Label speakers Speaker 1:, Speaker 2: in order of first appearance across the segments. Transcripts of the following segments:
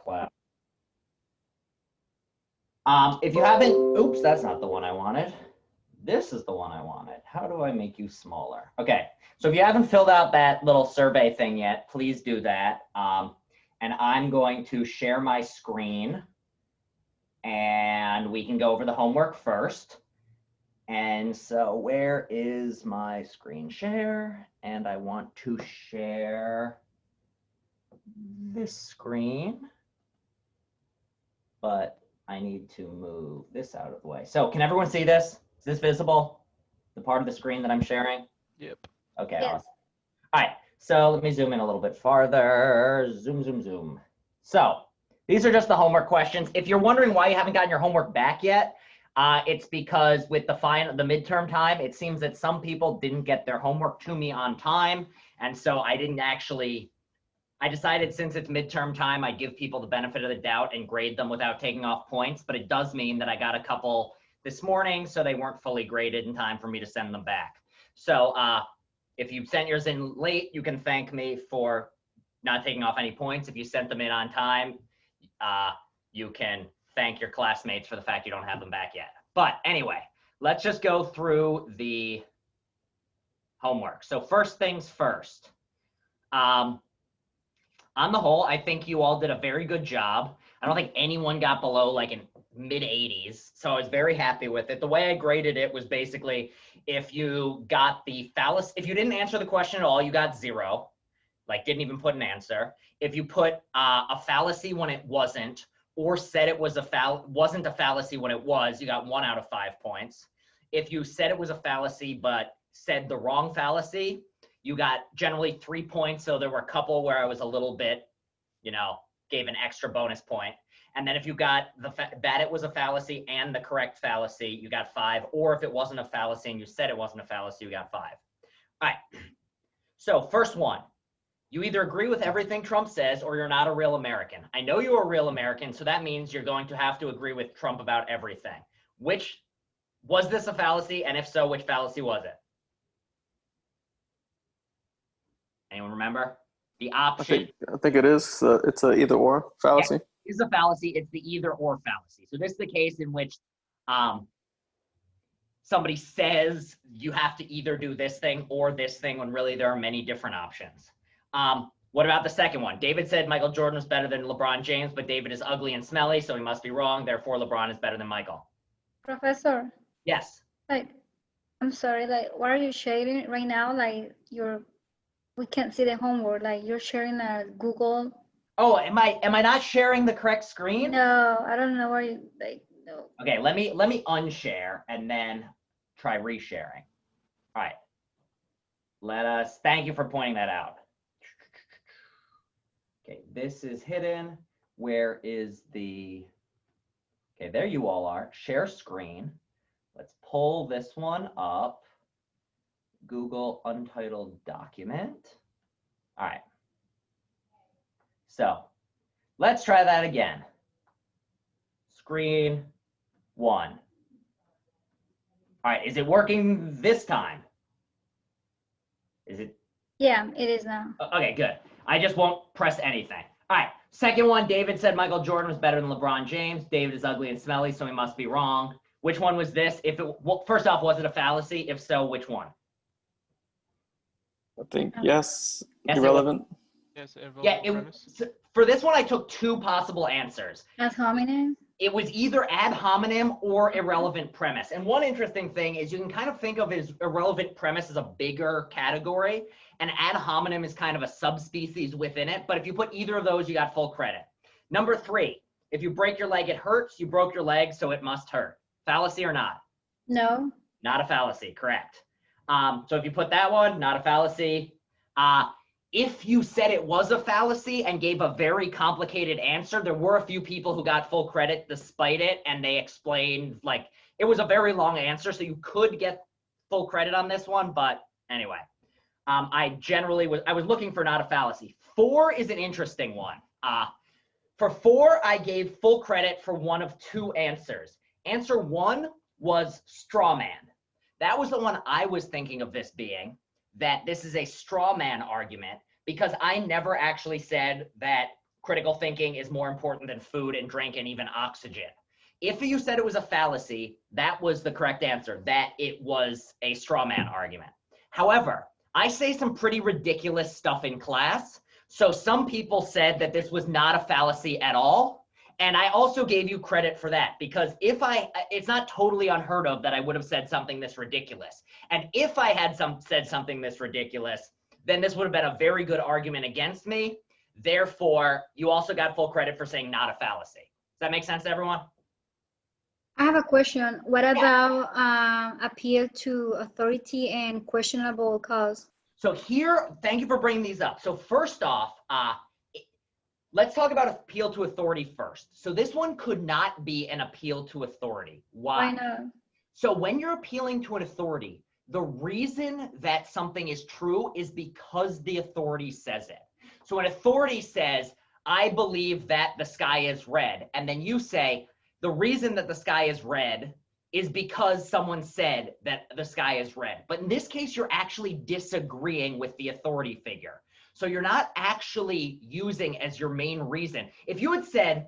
Speaker 1: Wow. If you haven't, oops, that's not the one I wanted. This is the one I wanted. How do I make you smaller? Okay, so if you haven't filled out that little survey thing yet, please do that. And I'm going to share my screen and we can go over the homework first. And so where is my screen share? And I want to share this screen, but I need to move this out of the way. So can everyone see this? Is this visible? The part of the screen that I'm sharing?
Speaker 2: Yep.
Speaker 1: Okay,
Speaker 3: Yes.
Speaker 1: awesome. All right, so let me zoom in a little bit farther. Zoom, zoom, zoom. So these are just the homework questions. If you're wondering why you haven't gotten your homework back yet, it's because with the midterm time, it seems that some people didn't get their homework to me on time. And so I decided since it's midterm time, I'd give people the benefit of the doubt and grade them without taking off points. But it does mean that I got a couple this morning, so they weren't fully graded in time for me to send them back. So if you sent yours in late, you can thank me for not taking off any points. If you sent them in on time, you can thank your classmates for the fact you don't have them back yet. But anyway, let's just go through the homework. So first things first. On the whole, I think you all did a very good job. I don't think anyone got below like in mid 80s. So I was very happy with it. The way I graded it was basically if you got the fallacy, if you didn't answer the question at all, you got 0, like didn't even put an answer. If you put a fallacy when it wasn't, or said it was wasn't a fallacy when it was, you got 1 out of 5 points. If you said it was a fallacy but said the wrong fallacy, you got generally 3 points. So there were a couple where I was a little bit, gave an extra bonus point. And then if you got that it was a fallacy and the correct fallacy, you got 5. Or if it wasn't a fallacy and you said it wasn't a fallacy, you got 5. All right. So first one, you either agree with everything Trump says or you're not a real American. I know you're a real American, so that means you're going to have to agree with Trump about everything. Was this a fallacy? And if so, which fallacy was it? Anyone remember? The option.
Speaker 2: I think it is. It's a either or fallacy.
Speaker 1: Yeah, it's a fallacy. It's the either or fallacy. So this is the case in which somebody says you have to either do this thing or this thing when really there are many different options. What about the second one? David said Michael Jordan was better than LeBron James, but David is ugly and smelly, so he must be wrong. Therefore, LeBron is better than Michael.
Speaker 3: Professor.
Speaker 1: Yes.
Speaker 3: I'm sorry. What are you sharing right now? We can't see the homework. You're sharing a Google.
Speaker 1: Oh, am I not sharing the correct screen?
Speaker 3: No, I don't know where you no.
Speaker 1: Okay, let me unshare and then try resharing. All right. Thank you for pointing that out. Okay, this is hidden. Where is the, okay, there you all are. Share screen. Let's pull this one up. Google untitled document. All right. So let's try that again. Screen 1. All right, is it working this time? Is it?
Speaker 3: Yeah, it is now.
Speaker 1: Okay, good. I just won't press anything. All right, second one, David said Michael Jordan was better than LeBron James. David is ugly and smelly, so he must be wrong. Which one was this? First off, was it a fallacy? If so, which one?
Speaker 2: I think yes.
Speaker 1: Irrelevant.
Speaker 2: Yes, irrelevant.
Speaker 1: Yeah,
Speaker 2: premise.
Speaker 1: For this one, I took 2 possible answers.
Speaker 3: Ad hominem?
Speaker 1: It was either ad hominem or irrelevant premise. And one interesting thing is you can kind of think of as irrelevant premise as a bigger category, and ad hominem is kind of a subspecies within it. But if you put either of those, you got full credit. Number 3, if you break your leg, it hurts. You broke your leg, so it must hurt. Fallacy or not?
Speaker 3: No.
Speaker 1: Not a fallacy, correct. So if you put that one, not a fallacy. If you said it was a fallacy and gave a very complicated answer, there were a few people who got full credit despite it, and they explained, it was a very long answer, so you could get full credit on this one, but anyway. I was looking for not a fallacy. 4 is an interesting one. For 4, I gave full credit for one of 2 answers. Answer 1 was straw man. That was the one I was thinking of this being, that this is a straw man argument, because I never actually said that critical thinking is more important than food and drink and even oxygen. If you said it was a fallacy, that was the correct answer, that it was a straw man argument. However, I say some pretty ridiculous stuff in class. So some people said that this was not a fallacy at all. And I also gave you credit for that, because it's not totally unheard of that I would have said something this ridiculous. And if I had said something this ridiculous, then this would have been a very good argument against me. Therefore, you also got full credit for saying not a fallacy. Does that make sense to everyone?
Speaker 3: I have a question. What about appeal to authority and questionable cause?
Speaker 1: So here, thank you for bringing these up. So first off, let's talk about appeal to authority first. So this one could not be an appeal to authority. Why?
Speaker 3: Why not?
Speaker 1: So when you're appealing to an authority, the reason that something is true is because the authority says it. So an authority says, I believe that the sky is red. And then you say, the reason that the sky is red is because someone said that the sky is red. But in this case, you're actually disagreeing with the authority figure. So you're not actually using as your main reason. If you had said,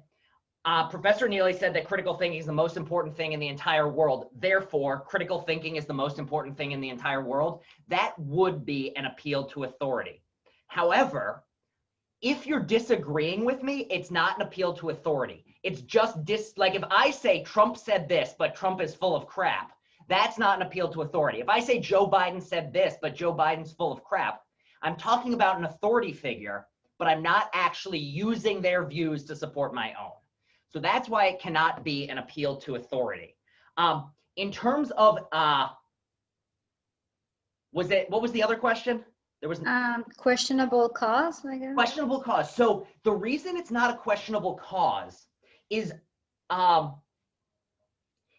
Speaker 1: Professor Neely said that critical thinking is the most important thing in the entire world, therefore critical thinking is the most important thing in the entire world, that would be an appeal to authority. However, if you're disagreeing with me, it's not an appeal to authority. It's just like if I say Trump said this, but Trump is full of crap, that's not an appeal to authority. If I say Joe Biden said this, but Joe Biden's full of crap, I'm talking about an authority figure, but I'm not actually using their views to support my own. So that's why it cannot be an appeal to authority. In terms of, what was the other question? There was
Speaker 3: questionable cause, I guess.
Speaker 1: Questionable cause. So the reason it's not a questionable cause is,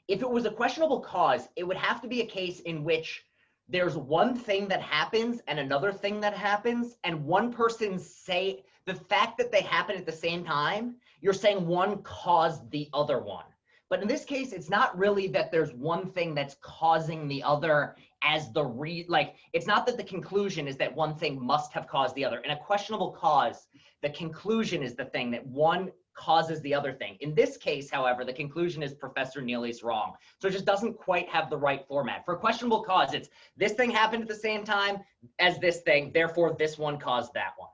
Speaker 1: if it was a questionable cause, it would have to be a case in which there's one thing that happens and another thing that happens, and one person say the fact that they happen at the same time, you're saying one caused the other one. But in this case, it's not really that there's one thing that's causing the other as it's not that the conclusion is that one thing must have caused the other. In a questionable cause, the conclusion is the thing that one causes the other thing. In this case, however, the conclusion is Professor Neely's wrong. So it just doesn't quite have the right format. For a questionable cause, it's this thing happened at the same time as this thing, therefore this one caused that one.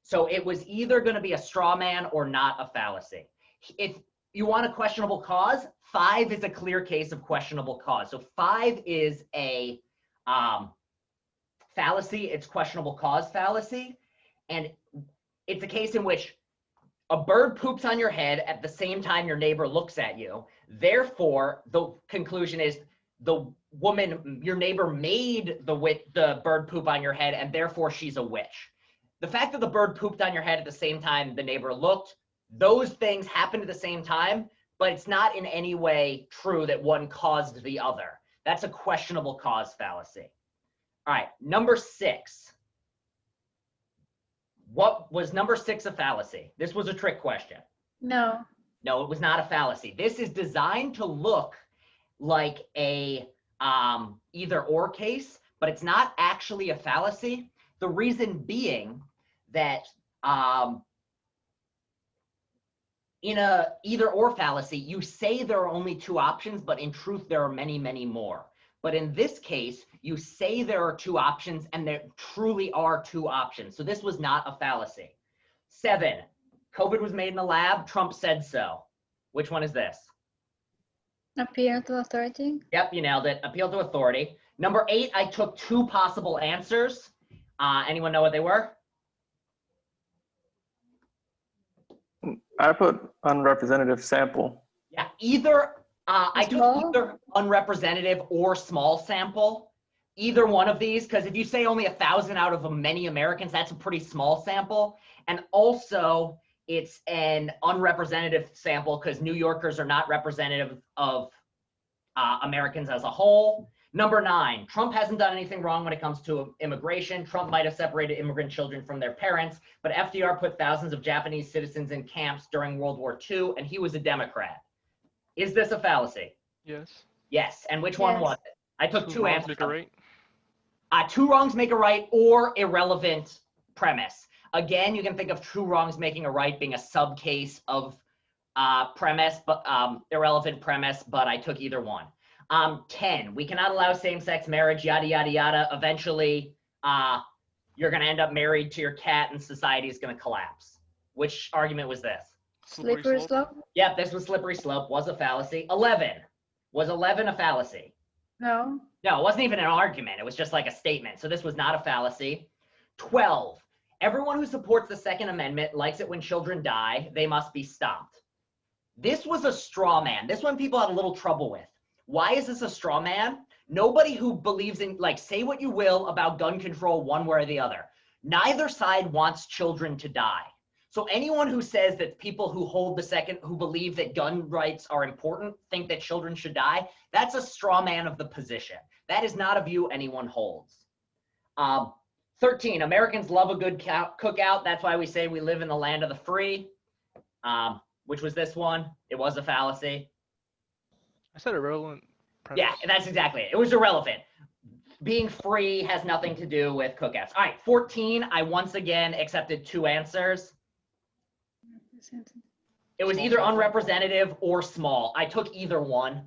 Speaker 1: So it was either going to be a straw man or not a fallacy. If you want a questionable cause, 5 is a clear case of questionable cause. So 5 is a fallacy. It's questionable cause fallacy. And it's a case in which a bird poops on your head at the same time your neighbor looks at you. Therefore, the conclusion is the woman, your neighbor, made the bird poop on your head, and therefore she's a witch. The fact that the bird pooped on your head at the same time the neighbor looked, those things happened at the same time, but it's not in any way true that one caused the other. That's a questionable cause fallacy. All right, number 6. What was number 6 a fallacy? This was a trick question.
Speaker 3: No.
Speaker 1: No, it was not a fallacy. This is designed to look like a either or case, but it's not actually a fallacy. The reason being that in a either or fallacy, you say there are only 2 options, but in truth, there are many, many more. But in this case, you say there are 2 options and there truly are 2 options. So this was not a fallacy. 7, COVID was made in a lab. Trump said so. Which one is this?
Speaker 3: Appeal to authority.
Speaker 1: Yep, you nailed it. Appeal to authority. Number 8, I took 2 possible answers. Anyone know what they were?
Speaker 2: I put unrepresentative sample.
Speaker 1: Yeah, I took either unrepresentative or small sample. Either one of these, because if you say only 1,000 out of many Americans, that's a pretty small sample. And also, it's an unrepresentative sample because New Yorkers are not representative of Americans as a whole. Number 9, Trump hasn't done anything wrong when it comes to immigration. Trump might have separated immigrant children from their parents, but FDR put thousands of Japanese citizens in camps during World War II, and he was a Democrat. Is this a fallacy?
Speaker 2: Yes.
Speaker 1: Yes. And which one was it? I took 2 answers.
Speaker 2: Make a right.
Speaker 1: 2 wrongs make a right or irrelevant premise. Again, you can think of true wrongs making a right being a subcase of premise, but irrelevant premise, but I took either one. 10, we cannot allow same-sex marriage, yada, yada, yada. Eventually, you're going to end up married to your cat and society is going to collapse. Which argument was this?
Speaker 3: Slippery slope?
Speaker 1: Yep, this was slippery slope, was a fallacy. 11, was 11 a fallacy?
Speaker 3: No.
Speaker 1: No, it wasn't even an argument. It was just like a statement. So this was not a fallacy. 12, everyone who supports the Second Amendment likes it when children die. They must be stopped. This was a straw man. This one people had a little trouble with. Why is this a straw man? Nobody who believes in, like, say what you will about gun control one way or the other. Neither side wants children to die. So anyone who says that people who hold who believe that gun rights are important, think that children should die, that's a straw man of the position. That is not a view anyone holds. 13, Americans love a good cookout. That's why we say we live in the land of the free, which was this one. It was a fallacy.
Speaker 4: I said irrelevant premise.
Speaker 1: Yeah, that's exactly it. It was irrelevant. Being free has nothing to do with cookouts. All right, 14, I once again accepted 2 answers. It was either unrepresentative or small. I took either one.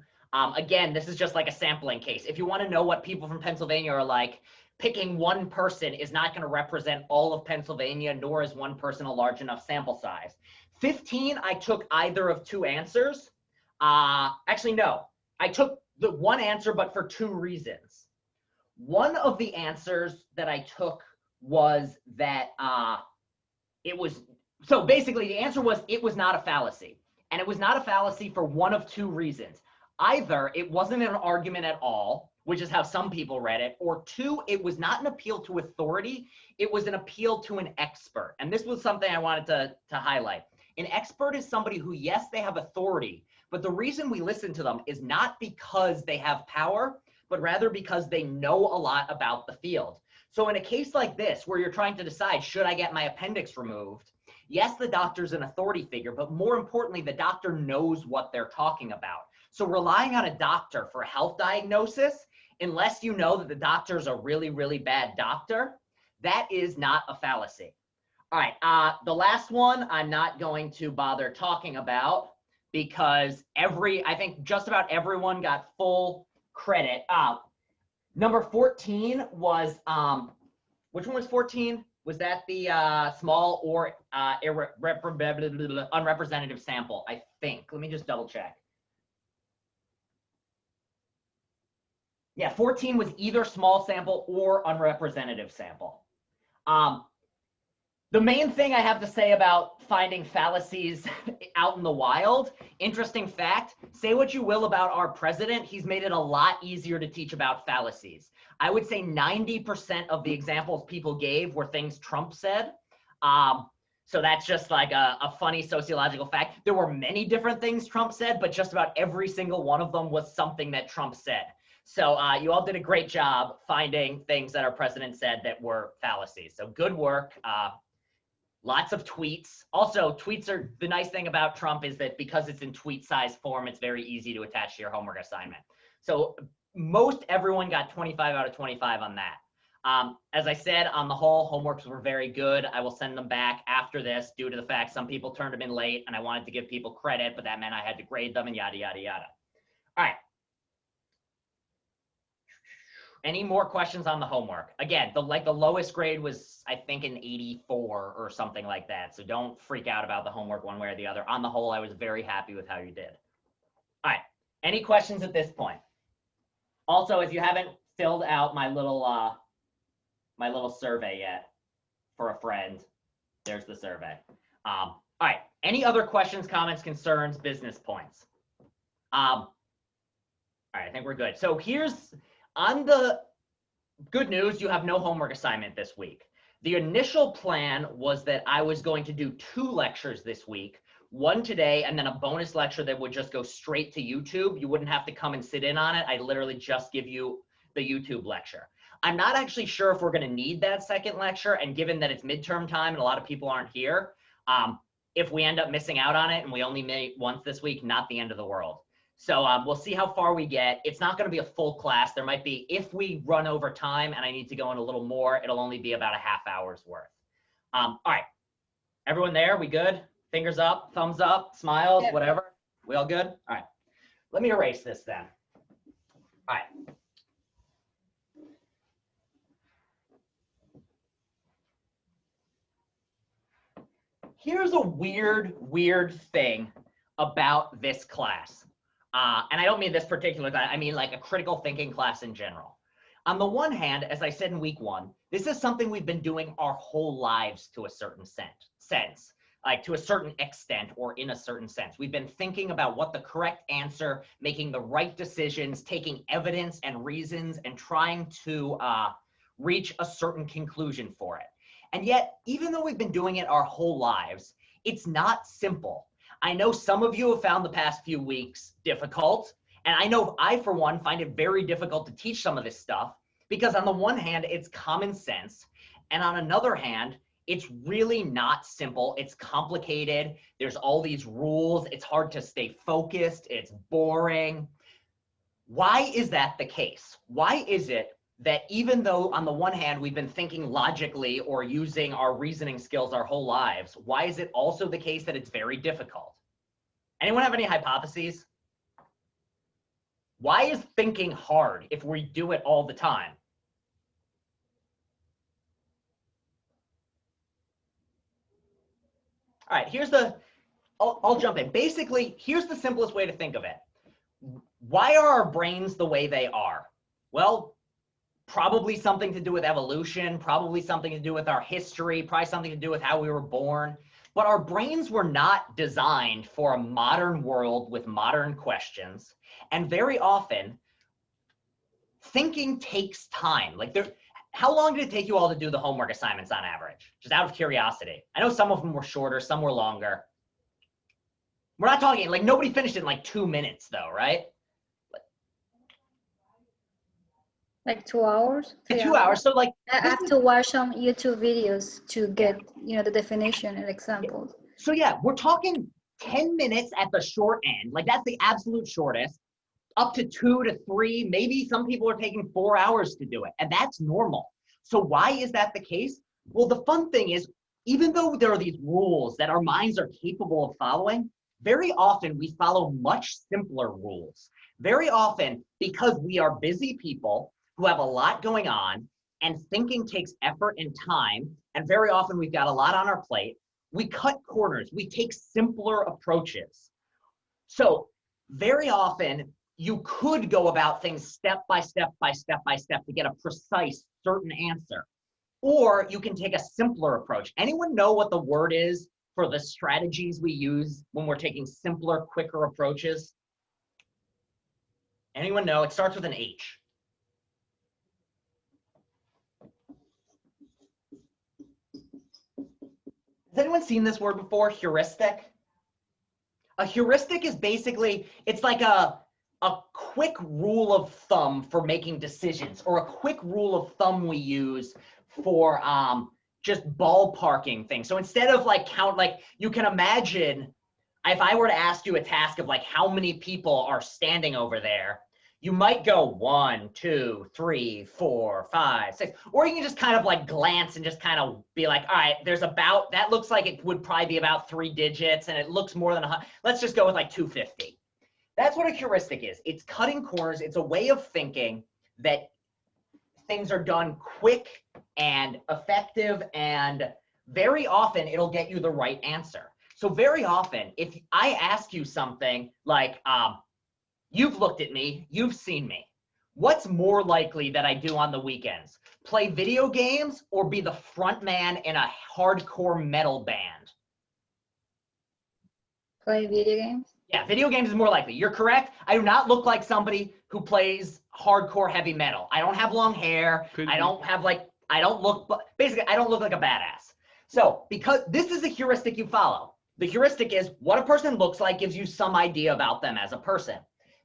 Speaker 1: Again, this is just like a sampling case. If you want to know what people from Pennsylvania are like, picking one person is not going to represent all of Pennsylvania, nor is one person a large enough sample size. 15, I took either of 2 answers. Actually, no. I took the one answer, but for 2 reasons. One of the answers that I took was that it was, so basically the answer was it was not a fallacy. And it was not a fallacy for one of 2 reasons. Either it wasn't an argument at all, which is how some people read it, or 2, it was not an appeal to authority, it was an appeal to an expert. And this was something I wanted to highlight. An expert is somebody who, yes, they have authority, but the reason we listen to them is not because they have power, but rather because they know a lot about the field. So in a case like this, where you're trying to decide, should I get my appendix removed? Yes, the doctor's an authority figure, but more importantly, the doctor knows what they're talking about. So relying on a doctor for a health diagnosis, unless you know that the doctor's a really, really bad doctor, that is not a fallacy. All right, the last one I'm not going to bother talking about because I think just about everyone got full credit. Number 14 was, which one was 14? Was that the small or unrepresentative sample, I think. Let me just double check. Yeah, 14 was either small sample or unrepresentative sample. The main thing I have to say about finding fallacies out in the wild, interesting fact, say what you will about our president, he's made it a lot easier to teach about fallacies. I would say 90% of the examples people gave were things Trump said. So that's just like a funny sociological fact. There were many different things Trump said, but just about every single one of them was something that Trump said. So you all did a great job finding things that our president said that were fallacies. So good work. Lots of tweets. Also, tweets are, the nice thing about Trump is that because it's in tweet size form, it's very easy to attach to your homework assignment. So most everyone got 25 out of 25 on that. As I said, on the whole, homeworks were very good. I will send them back after this due to the fact some people turned them in late and I wanted to give people credit, but that meant I had to grade them and yada, yada, yada. All right. Any more questions on the homework? Again, the lowest grade was, I think, an 84 or something like that. So don't freak out about the homework one way or the other. On the whole, I was very happy with how you did. All right. Any questions at this point? Also, if you haven't filled out my little survey yet for a friend, there's the survey. All right. Any other questions, comments, concerns, business points? All right. I think we're good. So here's. On the good news, you have no homework assignment this week. The initial plan was that I was going to do 2 lectures this week, one today and then a bonus lecture that would just go straight to YouTube. You wouldn't have to come and sit in on it. I literally just give you the YouTube lecture. I'm not actually sure if we're going to need that second lecture, and given that it's midterm time and a lot of people aren't here, if we end up missing out on it and we only meet once this week, not the end of the world. So we'll see how far we get. It's not going to be a full class. There might be, if we run over time and I need to go in a little more, it'll only be about a half hour's worth. All right, everyone there, we good? Fingers up, thumbs up, smiles,
Speaker 3: Yeah.
Speaker 1: whatever. We all good? All right, let me erase this then. All right. Here's a weird thing about this class. And I don't mean this particular class, I mean like a critical thinking class in general. On the one hand, as I said in week 1, this is something we've been doing our whole lives to a certain sense, like to a certain extent or in a certain sense. We've been thinking about what the correct answer, making the right decisions, taking evidence and reasons, and trying to reach a certain conclusion for it. And yet, even though we've been doing it our whole lives, it's not simple. I know some of you have found the past few weeks difficult, and I know I, for one, find it very difficult to teach some of this stuff because on the one hand, it's common sense, and on another hand, it's really not simple. It's complicated. There's all these rules. It's hard to stay focused. It's boring. Why is that the case? Why is it that even though on the one hand we've been thinking logically or using our reasoning skills our whole lives, why is it also the case that it's very difficult? Anyone have any hypotheses? Why is thinking hard if we do it all the time? All right, here's the, I'll jump in. Basically, here's the simplest way to think of it. Why are our brains the way they are? Well, probably something to do with evolution, probably something to do with our history, probably something to do with how we were born. But our brains were not designed for a modern world with modern questions. And very often, thinking takes time. Like how long did it take you all to do the homework assignments on average? Just out of curiosity. I know some of them were shorter, some were longer. We're not talking, like nobody finished it in like 2 minutes though, right?
Speaker 3: Like 2 hours?
Speaker 1: 2 hours. So like
Speaker 3: I have to watch some YouTube videos to get, the definition and examples.
Speaker 1: So yeah, we're talking 10 minutes at the short end. Like that's the absolute shortest. Up to 2 to 3, maybe some people are taking 4 hours to do it, and that's normal. So why is that the case? Well, the fun thing is, even though there are these rules that our minds are capable of following, very often we follow much simpler rules. Very often, because we are busy people who have a lot going on, and thinking takes effort and time, and very often we've got a lot on our plate, we cut corners, we take simpler approaches. So very often, you could go about things step by step by step by step to get a precise, certain answer. Or you can take a simpler approach. Anyone know what the word is for the strategies we use when we're taking simpler, quicker approaches? Anyone know? It starts with an H. Has anyone seen this word before? Heuristic? A heuristic is basically, it's like a quick rule of thumb for making decisions, or a quick rule of thumb we use for just ballparking things. So instead of like count, like you can imagine if I were to ask you a task of like how many people are standing over there, you might go 1, 2, 3, 4, 5, 6, or you can just kind of like glance and just kind of be like, all right, there's about, that looks like it would probably be about 3 digits and it looks more than 100. Let's just go with like 250. That's what a heuristic is. It's cutting corners. It's a way of thinking that things are done quick and effective, and very often it'll get you the right answer. So very often, if I ask you something like, you've looked at me, you've seen me, what's more likely that I do on the weekends? Play video games or be the front man in a hardcore metal band?
Speaker 3: Play video games?
Speaker 1: Yeah, video games is more likely. You're correct. I do not look like somebody who plays hardcore heavy metal. I don't have long hair. I don't have like, I don't look like a badass. So because this is a heuristic you follow. The heuristic is what a person looks like gives you some idea about them as a person.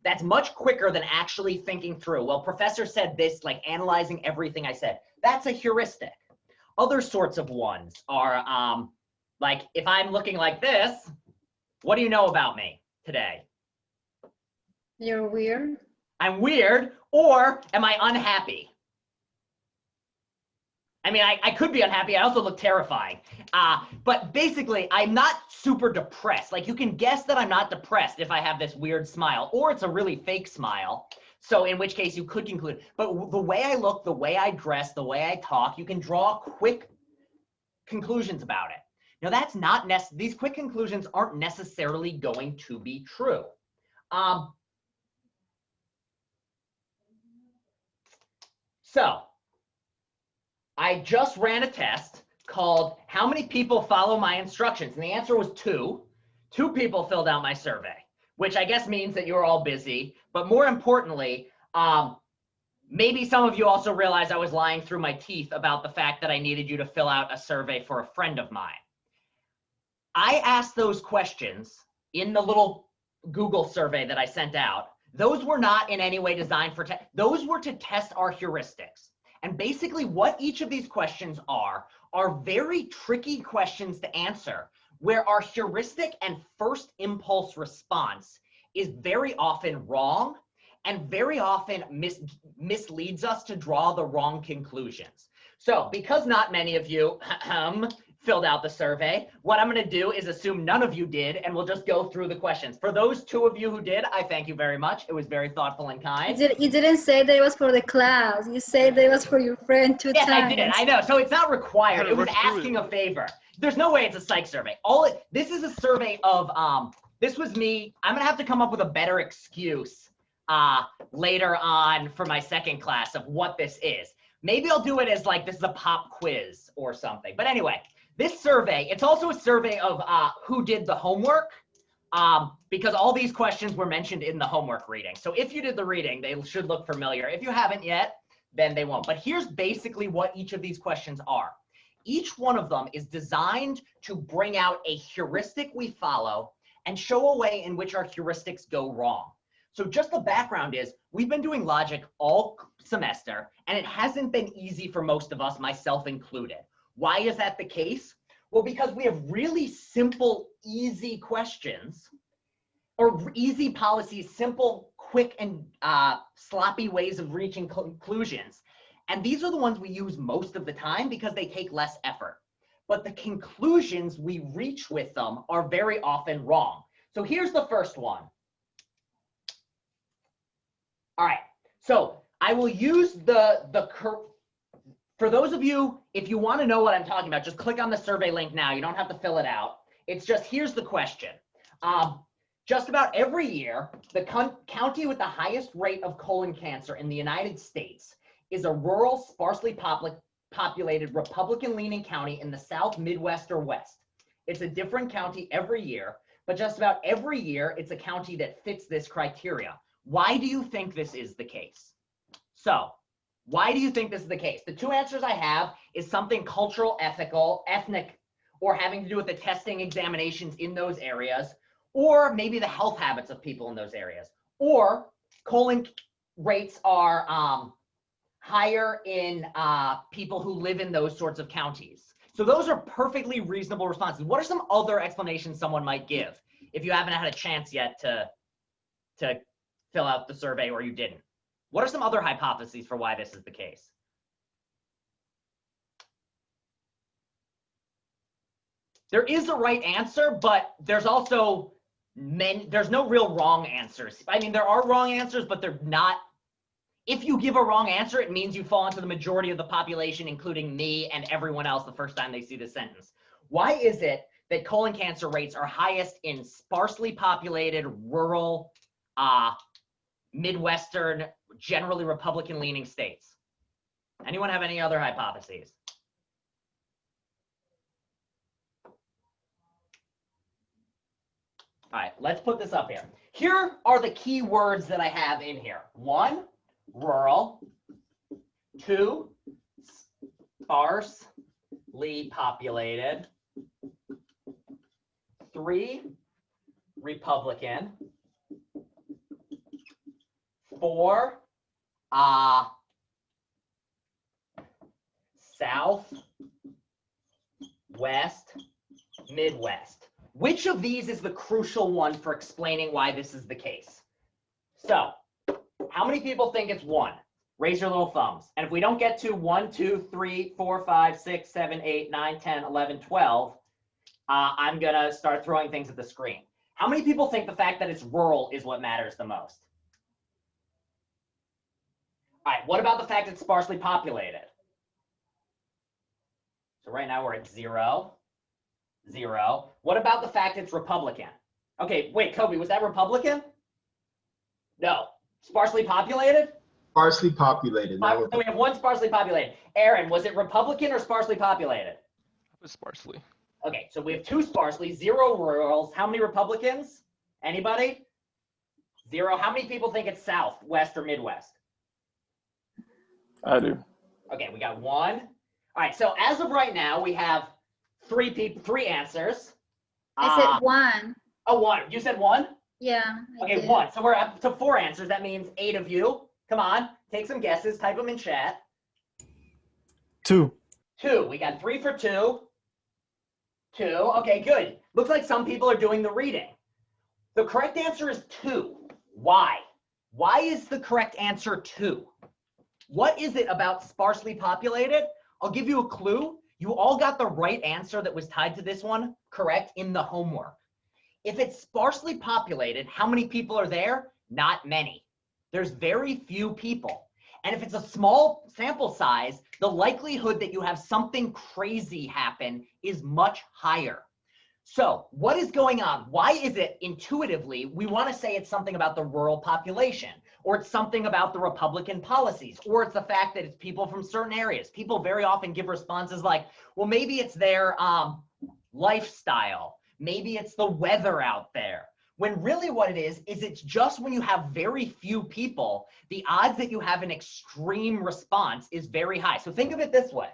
Speaker 1: That's much quicker than actually thinking through. Well, professor said this, like analyzing everything I said. That's a heuristic. Other sorts of ones are like if I'm looking like this, what do you know about me today?
Speaker 3: You're weird.
Speaker 1: I'm weird, or am I unhappy? I mean, I could be unhappy. I also look terrifying. But basically, I'm not super depressed. Like, you can guess that I'm not depressed if I have this weird smile, or it's a really fake smile. So in which case you could conclude. But the way I look, the way I dress, the way I talk, you can draw quick conclusions about it. Now, that's not these quick conclusions aren't necessarily going to be true. So I just ran a test called How Many People Follow My Instructions? And the answer was 2. 2 people filled out my survey, which I guess means that you're all busy. But more importantly, maybe some of you also realized I was lying through my teeth about the fact that I needed you to fill out a survey for a friend of mine. I asked those questions in the little Google survey that I sent out. Those were not in any way designed for those were to test our heuristics. And basically what each of these questions are very tricky questions to answer, where our heuristic and first impulse response is very often wrong and very often misleads us to draw the wrong conclusions. So because not many of you filled out the survey, what I'm going to do is assume none of you did, and we'll just go through the questions. For those 2 of you who did, I thank you very much. It was very thoughtful and kind.
Speaker 3: You didn't say that it was for the class. You said that it was for your friend 2
Speaker 1: Yes,
Speaker 3: times.
Speaker 1: I did. I know. So it's not required. It was
Speaker 4: Rush through
Speaker 1: asking
Speaker 4: it.
Speaker 1: a favor. There's no way it's a psych survey. This is a survey of this was me. I'm gonna have to come up with a better excuse later on for my second class of what this is. Maybe I'll do it as like this is a pop quiz or something. But anyway, this survey, it's also a survey of who did the homework, because all these questions were mentioned in the homework reading. So if you did the reading, they should look familiar. If you haven't yet, then they won't. But here's basically what each of these questions are. Each one of them is designed to bring out a heuristic we follow and show a way in which our heuristics go wrong. So just the background is, we've been doing logic all semester, and it hasn't been easy for most of us, myself included. Why is that the case? Well, because we have really simple, easy questions, or easy policies, simple, quick, and sloppy ways of reaching conclusions. And these are the ones we use most of the time because they take less effort. But the conclusions we reach with them are very often wrong. So here's the first one. All right, so I will use for those of you, if you want to know what I'm talking about, just click on the survey link now. You don't have to fill it out. It's just, here's the question. Just about every year, the county with the highest rate of colon cancer in the United States is a rural, sparsely populated, Republican-leaning county in the South, Midwest, or West. It's a different county every year, but just about every year, it's a county that fits this criteria. Why do you think this is the case? So, why do you think this is the case? The 2 answers I have is something cultural, ethical, ethnic, or having to do with the testing examinations in those areas, or maybe the health habits of people in those areas, or colon rates are higher in people who live in those sorts of counties. So those are perfectly reasonable responses. What are some other explanations someone might give if you haven't had a chance yet to fill out the survey, or you didn't? What are some other hypotheses for why this is the case? There is a right answer, but there's also there's no real wrong answers. I mean, there are wrong answers, but they're not. If you give a wrong answer, it means you fall into the majority of the population, including me and everyone else the first time they see this sentence. Why is it that colon cancer rates are highest in sparsely populated, rural, Midwestern, generally Republican-leaning states? Anyone have any other hypotheses? All right, let's put this up here. Here are the key words that I have in here. 1, rural. 2, sparsely populated. 3, Republican. 4, South, West, Midwest. Which of these is the crucial one for explaining why this is the case? So, how many people think it's 1? Raise your little thumbs. And if we don't get to 1, 2, 3, 4, 5, 6, 7, 8, 9, 10, 11, 12, I'm going to start throwing things at the screen. How many people think the fact that it's rural is what matters the most? All right, what about the fact it's sparsely populated? So right now we're at 0, 0. What about the fact it's Republican? Okay, wait, Kobe, was that Republican? No. Sparsely populated?
Speaker 5: Sparsely populated.
Speaker 1: So we have one sparsely populated. Aaron, was it Republican or sparsely populated?
Speaker 4: It was sparsely.
Speaker 1: Okay, so we have 2 sparsely, 0 rurals. How many Republicans? Anybody? 0. How many people think it's South, West, or Midwest?
Speaker 2: I do.
Speaker 1: Okay, we got 1. All right, so as of right now, we have 3 answers.
Speaker 3: I said 1.
Speaker 1: Oh, 1. You said 1?
Speaker 3: Yeah. I
Speaker 1: Okay,
Speaker 3: did.
Speaker 1: 1. So we're up to 4 answers. That means 8 of you. Come on, take some guesses. Type them in chat.
Speaker 2: 2.
Speaker 1: 2. We got 3 for 2. 2. Okay, good. Looks like some people are doing the reading. The correct answer is 2. Why? Why is the correct answer 2? What is it about sparsely populated? I'll give you a clue. You all got the right answer that was tied to this one correct in the homework. If it's sparsely populated, how many people are there? Not many. There's very few people. And if it's a small sample size, the likelihood that you have something crazy happen is much higher. So what is going on? Why is it intuitively we want to say it's something about the rural population, or it's something about the Republican policies, or it's the fact that it's people from certain areas? People very often give responses like, well, maybe it's their lifestyle. Maybe it's the weather out there. When really what it is it's just when you have very few people, the odds that you have an extreme response is very high. So think of it this way.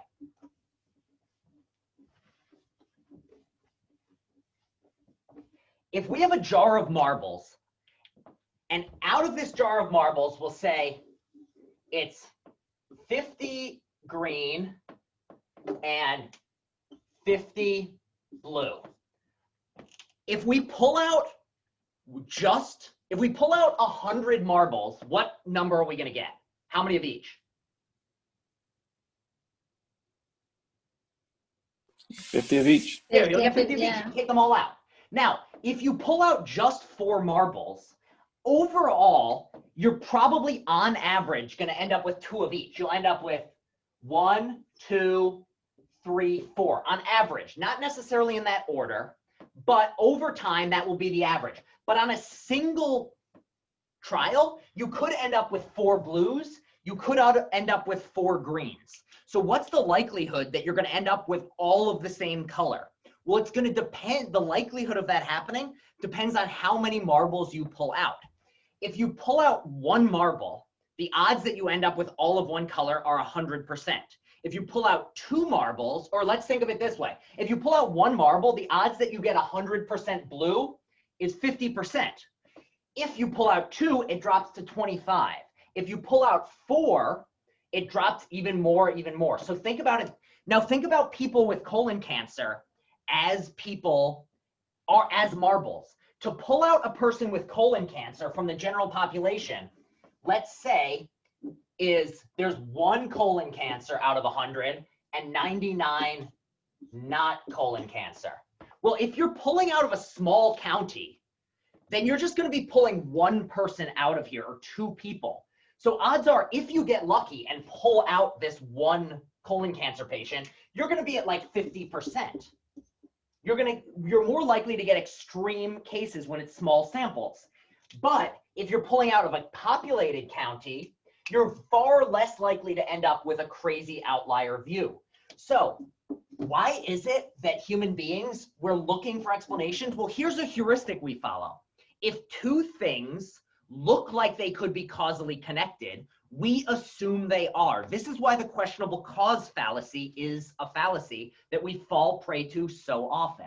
Speaker 1: If we have a jar of marbles, and out of this jar of marbles, we'll say it's 50 green and 50 blue. If we pull out 100 marbles, what number are we going to get? How many of each?
Speaker 2: 50 of each.
Speaker 1: Yeah, you'll get 50 of each.
Speaker 3: Yeah.
Speaker 1: You take them all out. Now, if you pull out just 4 marbles, overall, you're probably on average going to end up with 2 of each. You'll end up with 1, 2, 3, 4 on average. Not necessarily in that order, but over time, that will be the average. But on a single trial, you could end up with 4 blues. You could end up with 4 greens. So what's the likelihood that you're going to end up with all of the same color? Well, it's going to depend. The likelihood of that happening depends on how many marbles you pull out. If you pull out 1 marble, the odds that you end up with all of one color are 100%. If you pull out 2 marbles, or let's think of it this way. If you pull out 1 marble, the odds that you get 100% blue is 50%. If you pull out 2, it drops to 25. If you pull out 4, it drops even more. So think about it. Now think about people with colon cancer as marbles. To pull out a person with colon cancer from the general population, let's say there's 1 colon cancer out of 100 and 99 not colon cancer. Well, if you're pulling out of a small county, then you're just going to be pulling 1 person out of here, or 2 people. So odds are, if you get lucky and pull out this 1 colon cancer patient, you're going to be at like 50%. You're more likely to get extreme cases when it's small samples. But if you're pulling out of a populated county, you're far less likely to end up with a crazy outlier view. So why is it that human beings, we're looking for explanations? Well, here's a heuristic we follow. If 2 things look like they could be causally connected, we assume they are. This is why the questionable cause fallacy is a fallacy that we fall prey to so often.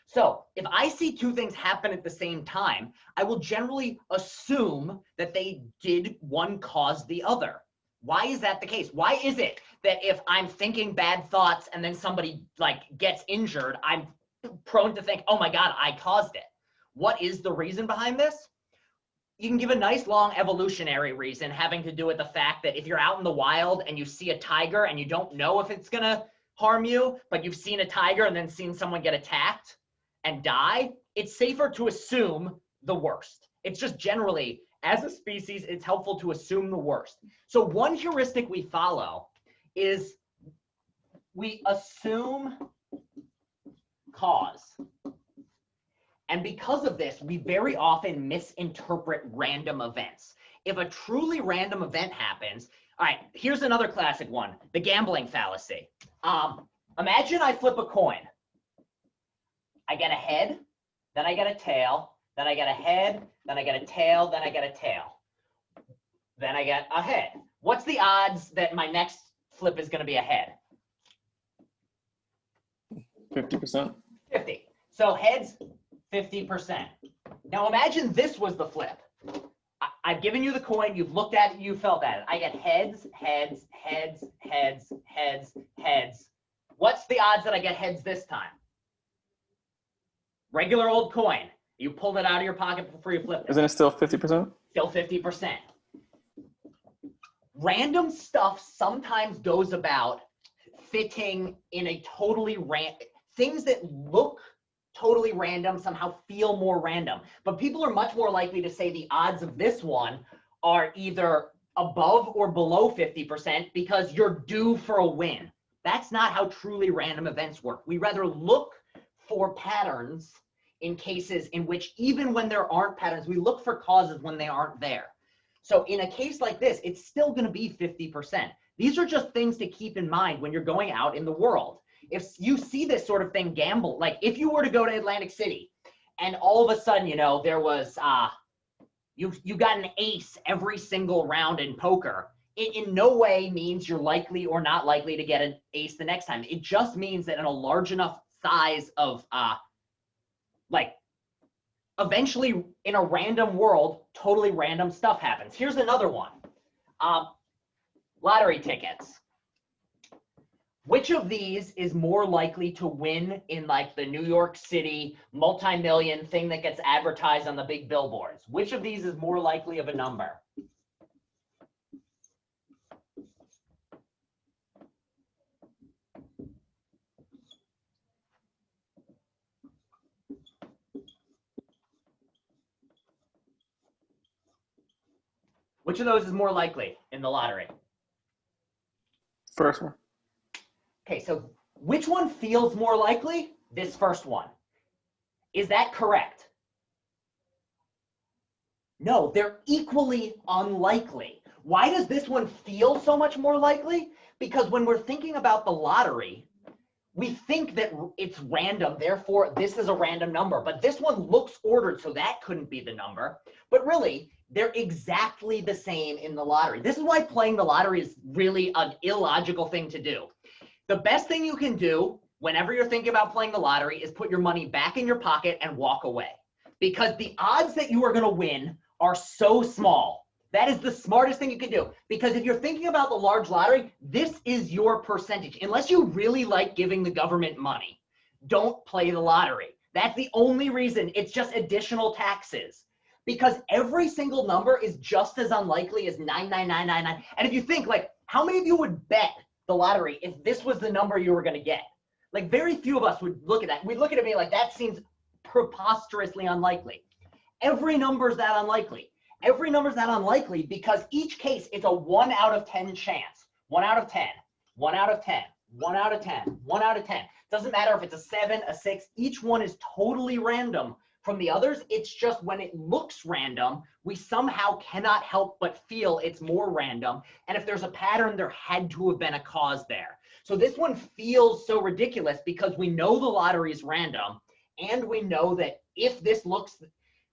Speaker 1: So if I see 2 things happen at the same time, I will generally assume that they did one cause the other. Why is that the case? Why is it that if I'm thinking bad thoughts and then somebody like gets injured, I'm prone to think, oh my God, I caused it? What is the reason behind this? you can give a nice long evolutionary reason having to do with the fact that if you're out in the wild and you see a tiger and you don't know if it's gonna harm you, but you've seen a tiger and then seen someone get attacked and die, it's safer to assume the worst. It's just generally, as a species, it's helpful to assume the worst. So one heuristic we follow is we assume cause. And because of this, we very often misinterpret random events. If a truly random event happens, all right, here's another classic one, the gambling fallacy. Imagine I flip a coin. I get a head, then I get a tail, then I get a head, then I get a tail, then I get a tail. Then I get a head. What's the odds that my next flip is going to be a head?
Speaker 2: 50%.
Speaker 1: 50. So heads, 50%. Now imagine this was the flip. I've given you the coin, you've looked at it, you felt at it. I get heads, heads, heads, heads, heads, heads. What's the odds that I get heads this time? Regular old coin. You pulled it out of your pocket before you flipped it.
Speaker 2: Isn't it still 50%?
Speaker 1: Still 50%. Random stuff sometimes goes about fitting in a totally things that look totally random somehow feel more random. But people are much more likely to say the odds of this one are either above or below 50% because you're due for a win. That's not how truly random events work. We rather look for patterns in cases in which even when there aren't patterns, we look for causes when they aren't there. So in a case like this, it's still going to be 50%. These are just things to keep in mind when you're going out in the world. If you see this sort of thing gamble, like if you were to go to Atlantic City and all of a sudden, you know, there was, you got an ace every single round in poker, it in no way means you're likely or not likely to get an ace the next time. It just means that in a large enough size of, like, eventually in a random world, totally random stuff happens. Here's another one. Lottery tickets. Which of these is more likely to win in like the New York City multi-million thing that gets advertised on the big billboards? Which of these is more likely of a number? Which of those is more likely in the lottery?
Speaker 2: First one.
Speaker 1: Okay, so which one feels more likely? This first one. Is that correct? No, they're equally unlikely. Why does this one feel so much more likely? Because when we're thinking about the lottery, we think that it's random, therefore this is a random number, but this one looks ordered, so that couldn't be the number. But really, they're exactly the same in the lottery. This is why playing the lottery is really an illogical thing to do. The best thing you can do whenever you're thinking about playing the lottery is put your money back in your pocket and walk away. Because the odds that you are going to win are so small. That is the smartest thing you can do. Because if you're thinking about the large lottery, this is your percentage. Unless you really like giving the government money, don't play the lottery. That's the only reason. It's just additional taxes. Because every single number is just as unlikely as 99999. And if you think, like, how many of you would bet the lottery if this was the number you were going to get? Like, very few of us would look at that. We'd look at it and be like, that seems preposterously unlikely. Every number is that unlikely. Every number is that unlikely because each case it's a 1 out of 10 chance. 1 out of 10, 1 out of 10, 1 out of 10, 1 out of 10. Doesn't matter if it's a 7, a 6. Each one is totally random from the others. It's just when it looks random, we somehow cannot help but feel it's more random. And if there's a pattern, there had to have been a cause there. So this one feels so ridiculous because we know the lottery is random, and we know that if this looks,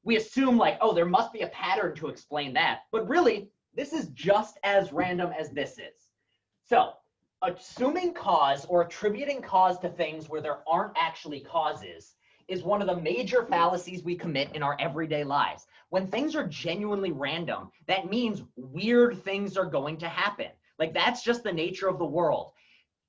Speaker 1: we assume like, oh, there must be a pattern to explain that. But really, this is just as random as this is. So assuming cause or attributing cause to things where there aren't actually causes is one of the major fallacies we commit in our everyday lives. When things are genuinely random, that means weird things are going to happen. Like, that's just the nature of the world.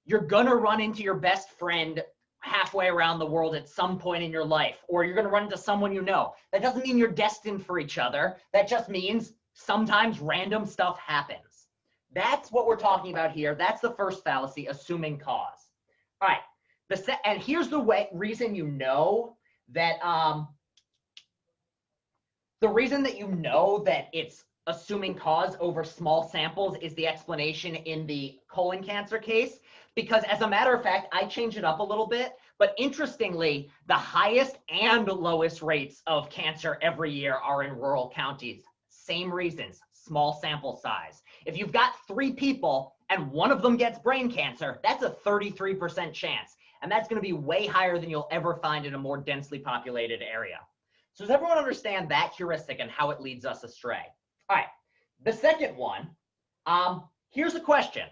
Speaker 1: You're gonna run into your best friend halfway around the world at some point in your life, or you're going to run into someone you know. That doesn't mean you're destined for each other. That just means sometimes random stuff happens. That's what we're talking about here. That's the first fallacy, assuming cause. All right. And here's the reason you know that the reason that you know that it's assuming cause over small samples is the explanation in the colon cancer case. Because as a matter of fact, I changed it up a little bit, but interestingly, the highest and lowest rates of cancer every year are in rural counties. Same reasons, small sample size. If you've got 3 people and one of them gets brain cancer, that's a 33% chance. And that's going to be way higher than you'll ever find in a more densely populated area. So does everyone understand that heuristic and how it leads us astray? All right, the second one, here's a question.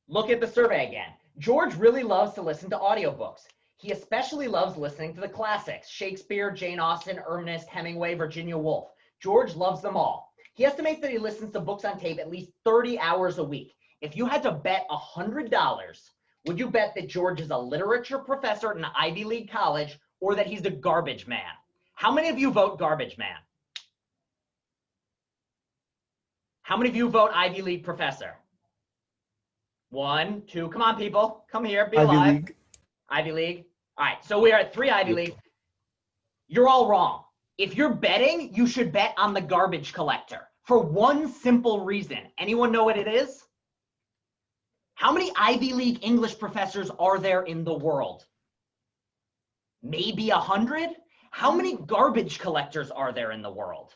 Speaker 1: Look at the survey again. George really loves to listen to audiobooks. He especially loves listening to the classics, Shakespeare, Jane Austen, Ernest, Hemingway, Virginia Woolf. George loves them all. He estimates that he listens to books on tape at least 30 hours a week. If you had to bet $100, would you bet that George is a literature professor at an Ivy League college or that he's a garbage man? How many of you vote garbage man? How many of you vote Ivy League professor? 1, 2, come on people, come here, be alive.
Speaker 5: Ivy League.
Speaker 1: Ivy League. All right, so we are at 3 Ivy League. You're all wrong. If you're betting, you should bet on the garbage collector for one simple reason. Anyone know what it is? How many Ivy League English professors are there in the world? Maybe 100? How many garbage collectors are there in the world?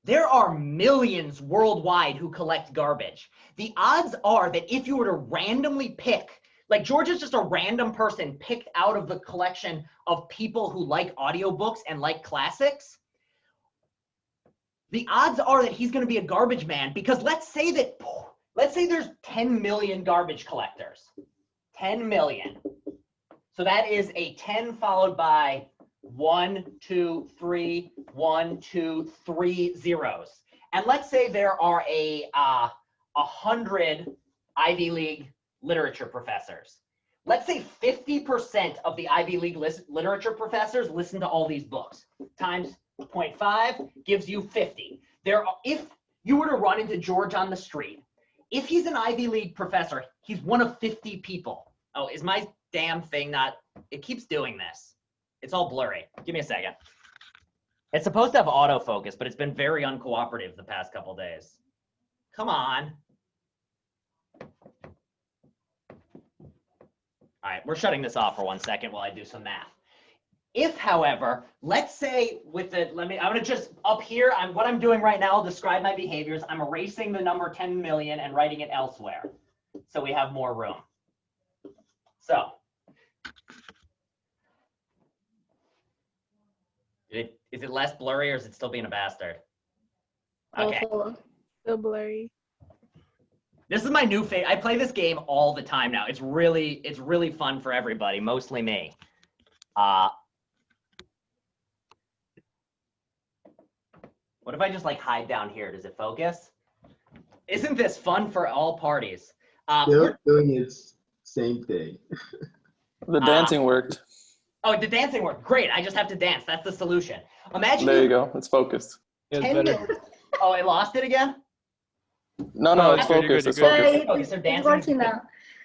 Speaker 1: There are millions worldwide who collect garbage. The odds are that if you were to randomly pick, like George is just a random person picked out of the collection of people who like audiobooks and like classics, the odds are that he's going to be a garbage man, because let's say there's 10 million garbage collectors. 10 million. So that is a 10 followed by 1, 2, 3, 1, 2, 3 zeros. And let's say there are 100 Ivy League literature professors. Let's say 50% of the Ivy League literature professors listen to all these books. Times 0.5 gives you 50. If you were to run into George on the street, if he's an Ivy League professor, he's one of 50 people. Oh, is my damn thing not, it keeps doing this. It's all blurry. Give me a second. It's supposed to have autofocus, but it's been very uncooperative the past couple days. Come on. All right, we're shutting this off for 1 second while I do some math. If, however, let's say with the, I'm gonna just up here, what I'm doing right now, I'll describe my behaviors. I'm erasing the number 10 million and writing it elsewhere so we have more room. So, is it less blurry or is it still being a bastard? Okay.
Speaker 6: Still blurry.
Speaker 1: This is my new favorite. I play this game all the time now. It's really fun for everybody, mostly me. What if I just like hide down here? Does it focus? Isn't this fun for all parties?
Speaker 5: They're doing its same thing.
Speaker 2: The dancing worked.
Speaker 1: Oh, the dancing worked. Great. I just have to dance. That's the solution. Imagine.
Speaker 2: There you go. It's focused.
Speaker 4: It's
Speaker 1: 10
Speaker 4: better.
Speaker 1: minutes. Oh, I lost it again?
Speaker 2: No, it's
Speaker 4: you're good,
Speaker 2: focused.
Speaker 4: you're
Speaker 2: It's
Speaker 4: good.
Speaker 2: focused.
Speaker 1: Okay, so
Speaker 3: It's
Speaker 1: dancing.
Speaker 3: working now.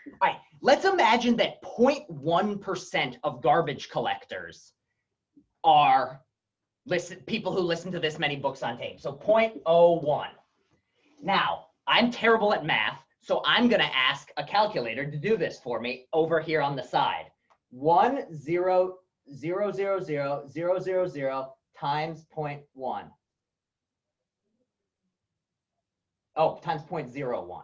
Speaker 1: All right. Let's imagine that 0.1% of garbage collectors are people who listen to this many books on tape. So 0.01. Now, I'm terrible at math, so I'm going to ask a calculator to do this for me over here on the side. 1, 0, 0, 0, 0, 0, 0, 0 times 0.1. Oh, times 0.01.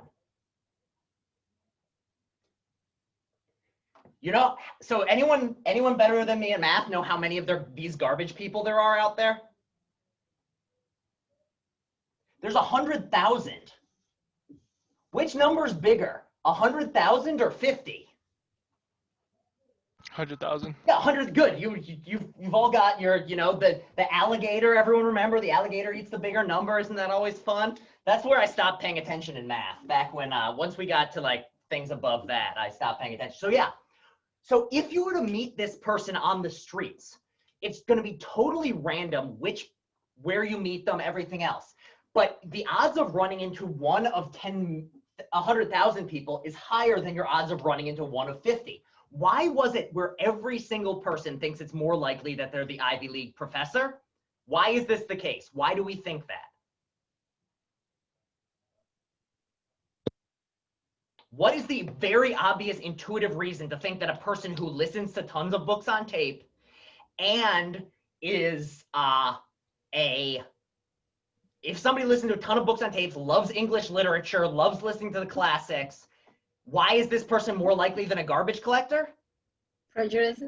Speaker 1: You know, so anyone better than me in math know how many of these garbage people there are out there? There's 100,000. Which number's bigger, 100,000 or 50?
Speaker 4: 100,000.
Speaker 1: Yeah, 100. Good. You've all got your, the alligator. Everyone remember the alligator eats the bigger number. Isn't that always fun? That's where I stopped paying attention in math. Back when once we got to like things above that, I stopped paying attention. So yeah. So if you were to meet this person on the streets, it's going to be totally random where you meet them, everything else. But the odds of running into one of 100,000 people is higher than your odds of running into one of 50. Why was it where every single person thinks it's more likely that they're the Ivy League professor? Why is this the case? Why do we think that? What is the very obvious intuitive reason to think that a person who listens to tons of books on tape and is if somebody listens to a ton of books on tapes, loves English literature, loves listening to the classics, why is this person more likely than a garbage collector?
Speaker 3: Prejudice.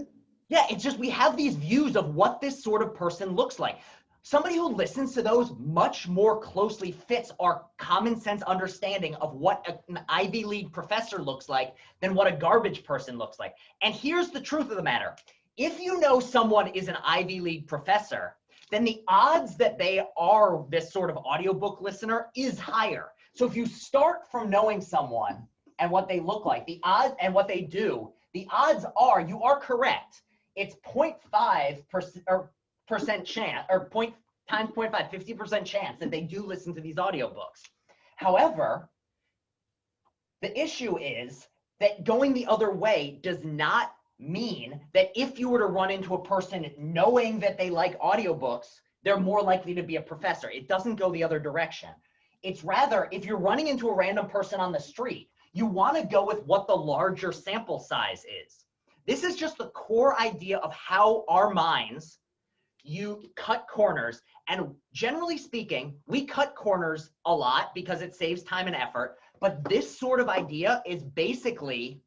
Speaker 1: Yeah, it's just we have these views of what this sort of person looks like. Somebody who listens to those much more closely fits our common sense understanding of what an Ivy League professor looks like than what a garbage person looks like. And here's the truth of the matter. If you know someone is an Ivy League professor, then the odds that they are this sort of audiobook listener is higher. So if you start from knowing someone and what they look like, the odds and what they do, the odds are, you are correct. It's 0.5% chance, or times 0.5, 50% chance that they do listen to these audiobooks. However, the issue is that going the other way does not mean that if you were to run into a person knowing that they like audiobooks, they're more likely to be a professor. It doesn't go the other direction. It's rather, if you're running into a random person on the street, you want to go with what the larger sample size is. This is just the core idea of how our minds, you cut corners. And generally speaking, we cut corners a lot because it saves time and effort. But this sort of idea is basically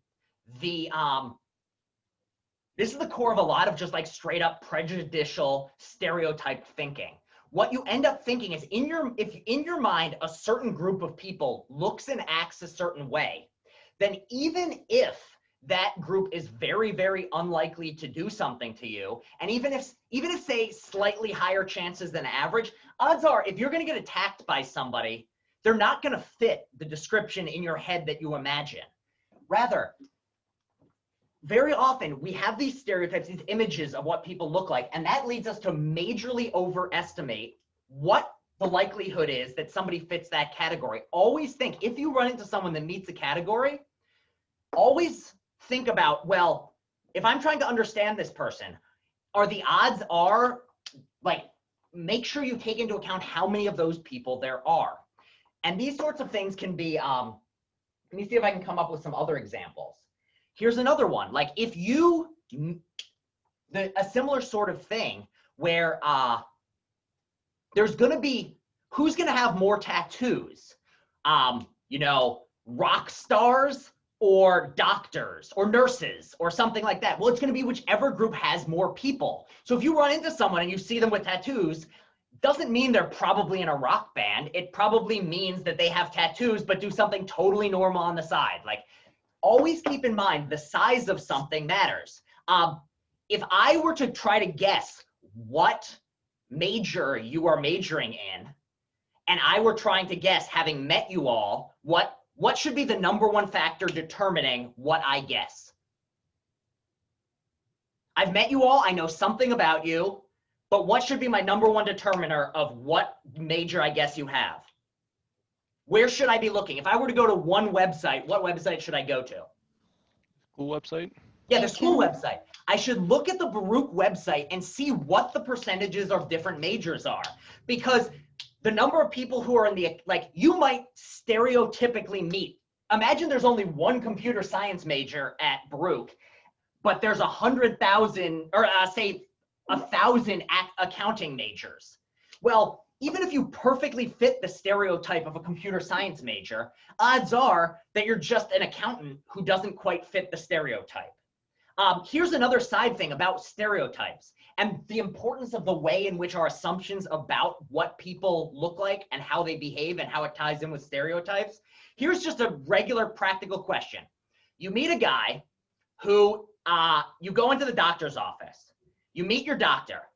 Speaker 1: this is the core of a lot of just like straight up prejudicial stereotype thinking. What you end up thinking is if in your mind a certain group of people looks and acts a certain way, then even if that group is very, very unlikely to do something to you, and even if say slightly higher chances than average, odds are if you're going to get attacked by somebody, they're not going to fit the description in your head that you imagine. Rather, very often we have these stereotypes, these images of what people look like, and that leads us to majorly overestimate what the likelihood is that somebody fits that category. Always think, if you run into someone that meets a category, always think about, well, if I'm trying to understand this person, the odds are, like, make sure you take into account how many of those people there are. And these sorts of things can be, let me see if I can come up with some other examples. Here's another one. Like if a similar sort of thing where there's going to be, who's going to have more tattoos? Rock stars or doctors or nurses or something like that. Well, it's going to be whichever group has more people. So if you run into someone and you see them with tattoos, doesn't mean they're probably in a rock band. It probably means that they have tattoos but do something totally normal on the side. Like, always keep in mind the size of something matters. If I were to try to guess what major you are majoring in, and I were trying to guess, having met you all, what should be the #1 factor determining what I guess? I've met you all, I know something about you, but what should be my #1 determiner of what major I guess you have? Where should I be looking? If I were to go to one website, what website should I go to?
Speaker 4: School website?
Speaker 1: Yeah, the school website. I should look at the Baruch website and see what the percentages of different majors are. Because the number of people who are in the, like, you might stereotypically meet. Imagine there's only one computer science major at Baruch, but there's 100,000, or say 1,000 accounting majors. Well, even if you perfectly fit the stereotype of a computer science major, odds are that you're just an accountant who doesn't quite fit the stereotype. Here's another side thing about stereotypes and the importance of the way in which our assumptions about what people look like and how they behave and how it ties in with stereotypes. Here's just a regular practical question. You meet a guy who, you go into the doctor's office. You meet your doctor.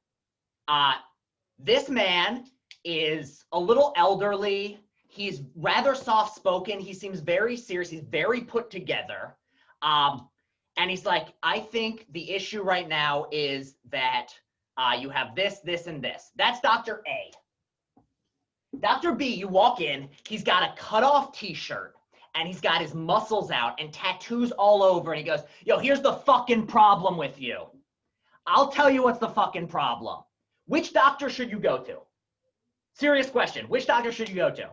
Speaker 1: This man is a little elderly. He's rather soft-spoken. He seems very serious. He's very put together. And he's like, I think the issue right now is that you have this, this, and this. That's Dr. A. Dr. B, you walk in, he's got a cutoff t-shirt and he's got his muscles out and tattoos all over. And he goes, yo, here's the fucking problem with you. I'll tell you what's the fucking problem. Which doctor should you go to? Serious question. Which doctor should you go to?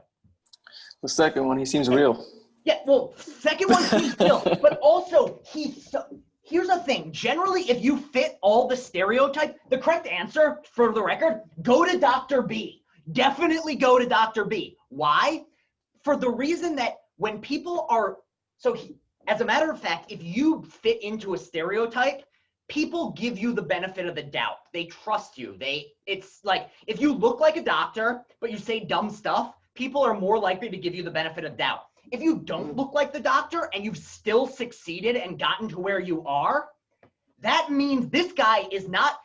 Speaker 2: The second one, he seems real.
Speaker 1: Yeah, well, second one seems real, but also here's the thing. Generally, if you fit all the stereotype, the correct answer, for the record, go to Dr. B. Definitely go to Dr. B. Why? For the reason that when people are, as a matter of fact, if you fit into a stereotype, people give you the benefit of the doubt. They trust you. It's like, if you look like a doctor, but you say dumb stuff, people are more likely to give you the benefit of doubt. If you don't look like the doctor and you've still succeeded and gotten to where you are, that means this guy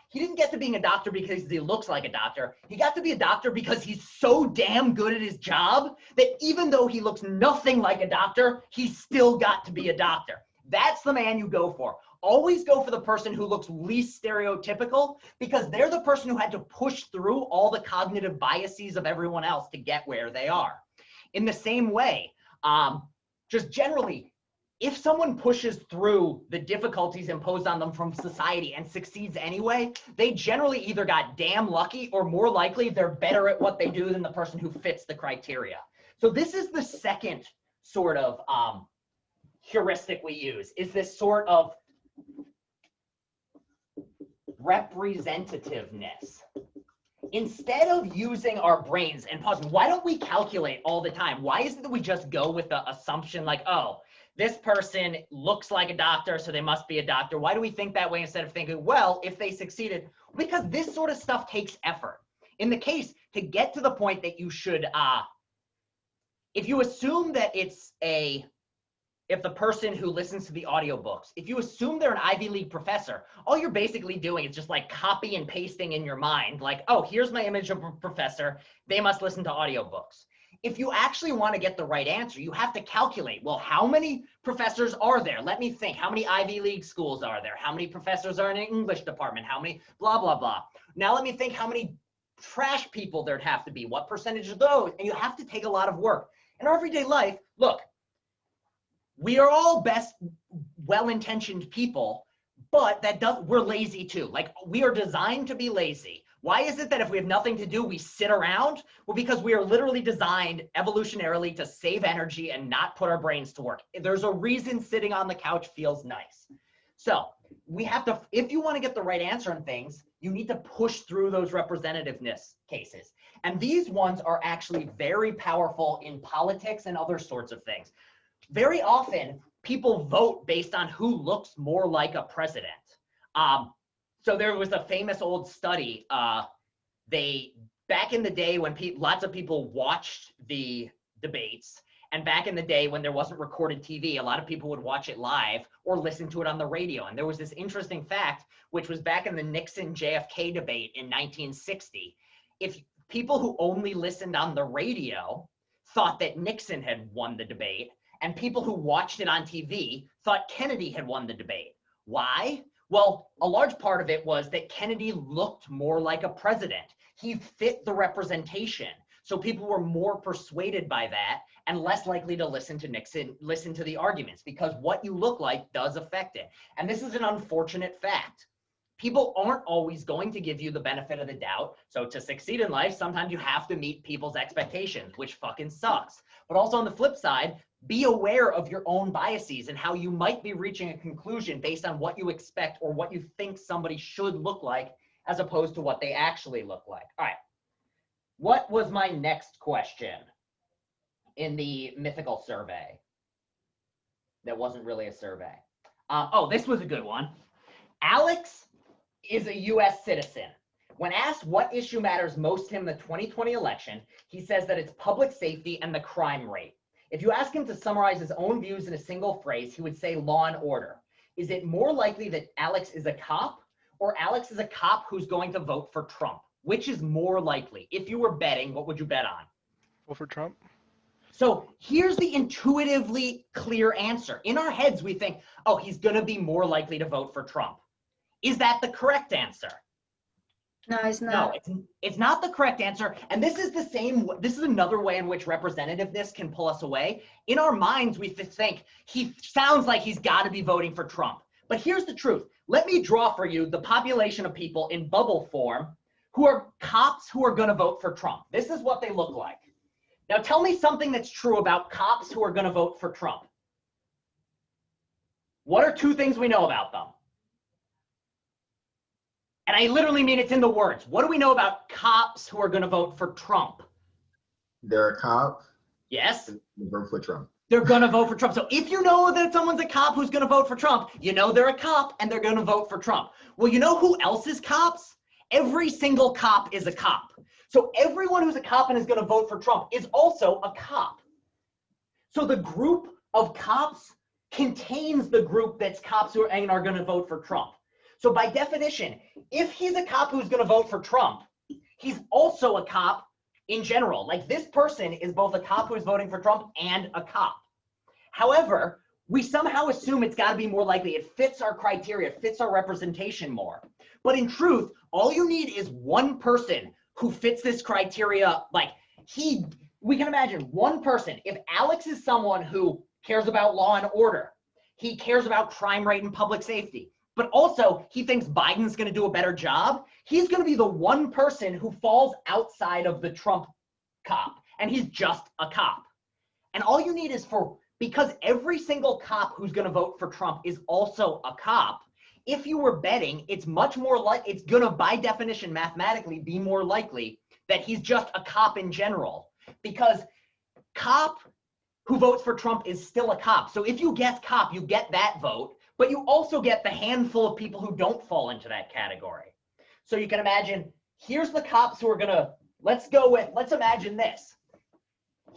Speaker 1: he didn't get to being a doctor because he looks like a doctor. He got to be a doctor because he's so damn good at his job that even though he looks nothing like a doctor, he still got to be a doctor. That's the man you go for. Always go for the person who looks least stereotypical, because they're the person who had to push through all the cognitive biases of everyone else to get where they are. In the same way, just generally, if someone pushes through the difficulties imposed on them from society and succeeds anyway, they generally either got damn lucky or more likely they're better at what they do than the person who fits the criteria. So this is the second sort of heuristic we use, is this sort of representativeness. Instead of using our brains and pausing, why don't we calculate all the time? Why is it that we just go with the assumption like, oh, this person looks like a doctor, so they must be a doctor? Why do we think that way instead of thinking, well, if they succeeded? Because this sort of stuff takes effort. In the case, to get to the point that you should, if you assume that if the person who listens to the audiobooks, if you assume they're an Ivy League professor, all you're basically doing is just like copy and pasting in your mind, like, oh, here's my image of a professor, they must listen to audiobooks. If you actually want to get the right answer, you have to calculate, well, how many professors are there? Let me think, how many Ivy League schools are there? How many professors are in an English department? How many blah, blah, blah. Now let me think how many trash people there'd have to be, what percentage of those? And you have to take a lot of work. In our everyday life, look, we are all well-intentioned people, but we're lazy too. Like, we are designed to be lazy. Why is it that if we have nothing to do, we sit around? Well, because we are literally designed evolutionarily to save energy and not put our brains to work. There's a reason sitting on the couch feels nice. So we have to, if you want to get the right answer on things, you need to push through those representativeness cases. And these ones are actually very powerful in politics and other sorts of things. Very often, people vote based on who looks more like a president. So there was a famous old study. Back in the day when lots of people watched the debates, and back in the day when there wasn't recorded TV, a lot of people would watch it live or listen to it on the radio. And there was this interesting fact, which was back in the Nixon-JFK debate in 1960. If people who only listened on the radio thought that Nixon had won the debate, and people who watched it on TV thought Kennedy had won the debate. Why? Well, a large part of it was that Kennedy looked more like a president. He fit the representation. So people were more persuaded by that and less likely to listen to Nixon, listen to the arguments, because what you look like does affect it. And this is an unfortunate fact. People aren't always going to give you the benefit of the doubt. So to succeed in life, sometimes you have to meet people's expectations, which fucking sucks. But also on the flip side, be aware of your own biases and how you might be reaching a conclusion based on what you expect or what you think somebody should look like, as opposed to what they actually look like. All right. What was my next question in the mythical survey? That wasn't really a survey. Oh, this was a good one. Alex is a US citizen. When asked what issue matters most to him in the 2020 election, he says that it's public safety and the crime rate. If you ask him to summarize his own views in a single phrase, he would say law and order. Is it more likely that Alex is a cop, or Alex is a cop who's going to vote for Trump? Which is more likely? If you were betting, what would you bet on?
Speaker 4: Vote for Trump.
Speaker 1: So here's the intuitively clear answer. In our heads, we think, oh, he's going to be more likely to vote for Trump. Is that the correct answer?
Speaker 3: No, it's
Speaker 1: No,
Speaker 3: not.
Speaker 1: it's not the correct answer. And this is another way in which representativeness can pull us away. In our minds, we think he sounds like he's got to be voting for Trump. But here's the truth. Let me draw for you the population of people in bubble form who are cops who are going to vote for Trump. This is what they look like. Now tell me something that's true about cops who are going to vote for Trump. What are two things we know about them? And I literally mean it's in the words. What do we know about cops who are going to vote for Trump?
Speaker 5: They're a cop.
Speaker 1: Yes?
Speaker 5: They vote for Trump.
Speaker 1: They're going to vote for Trump. So if you know that someone's a cop who's going to vote for Trump, you know they're a cop and they're going to vote for Trump. Well, you know who else is cops? Every single cop is a cop. So everyone who's a cop and is going to vote for Trump is also a cop. So the group of cops contains the group that's cops who are going to vote for Trump. So by definition, if he's a cop who's going to vote for Trump, he's also a cop in general. Like this person is both a cop who's voting for Trump and a cop. However, we somehow assume it's got to be more likely. It fits our criteria, it fits our representation more. But in truth, all you need is one person who fits this criteria. Like we can imagine one person. If Alex is someone who cares about law and order, he cares about crime rate and public safety, but also he thinks Biden's going to do a better job, he's going to be the one person who falls outside of the Trump cop, and he's just a cop. And all you need is because every single cop who's going to vote for Trump is also a cop, if you were betting, it's much more it's going to, by definition, mathematically be more likely that he's just a cop in general, because cop who votes for Trump is still a cop. So if you guess cop, you get that vote, but you also get the handful of people who don't fall into that category. So you can imagine, here's the cops who are going to, let's imagine this.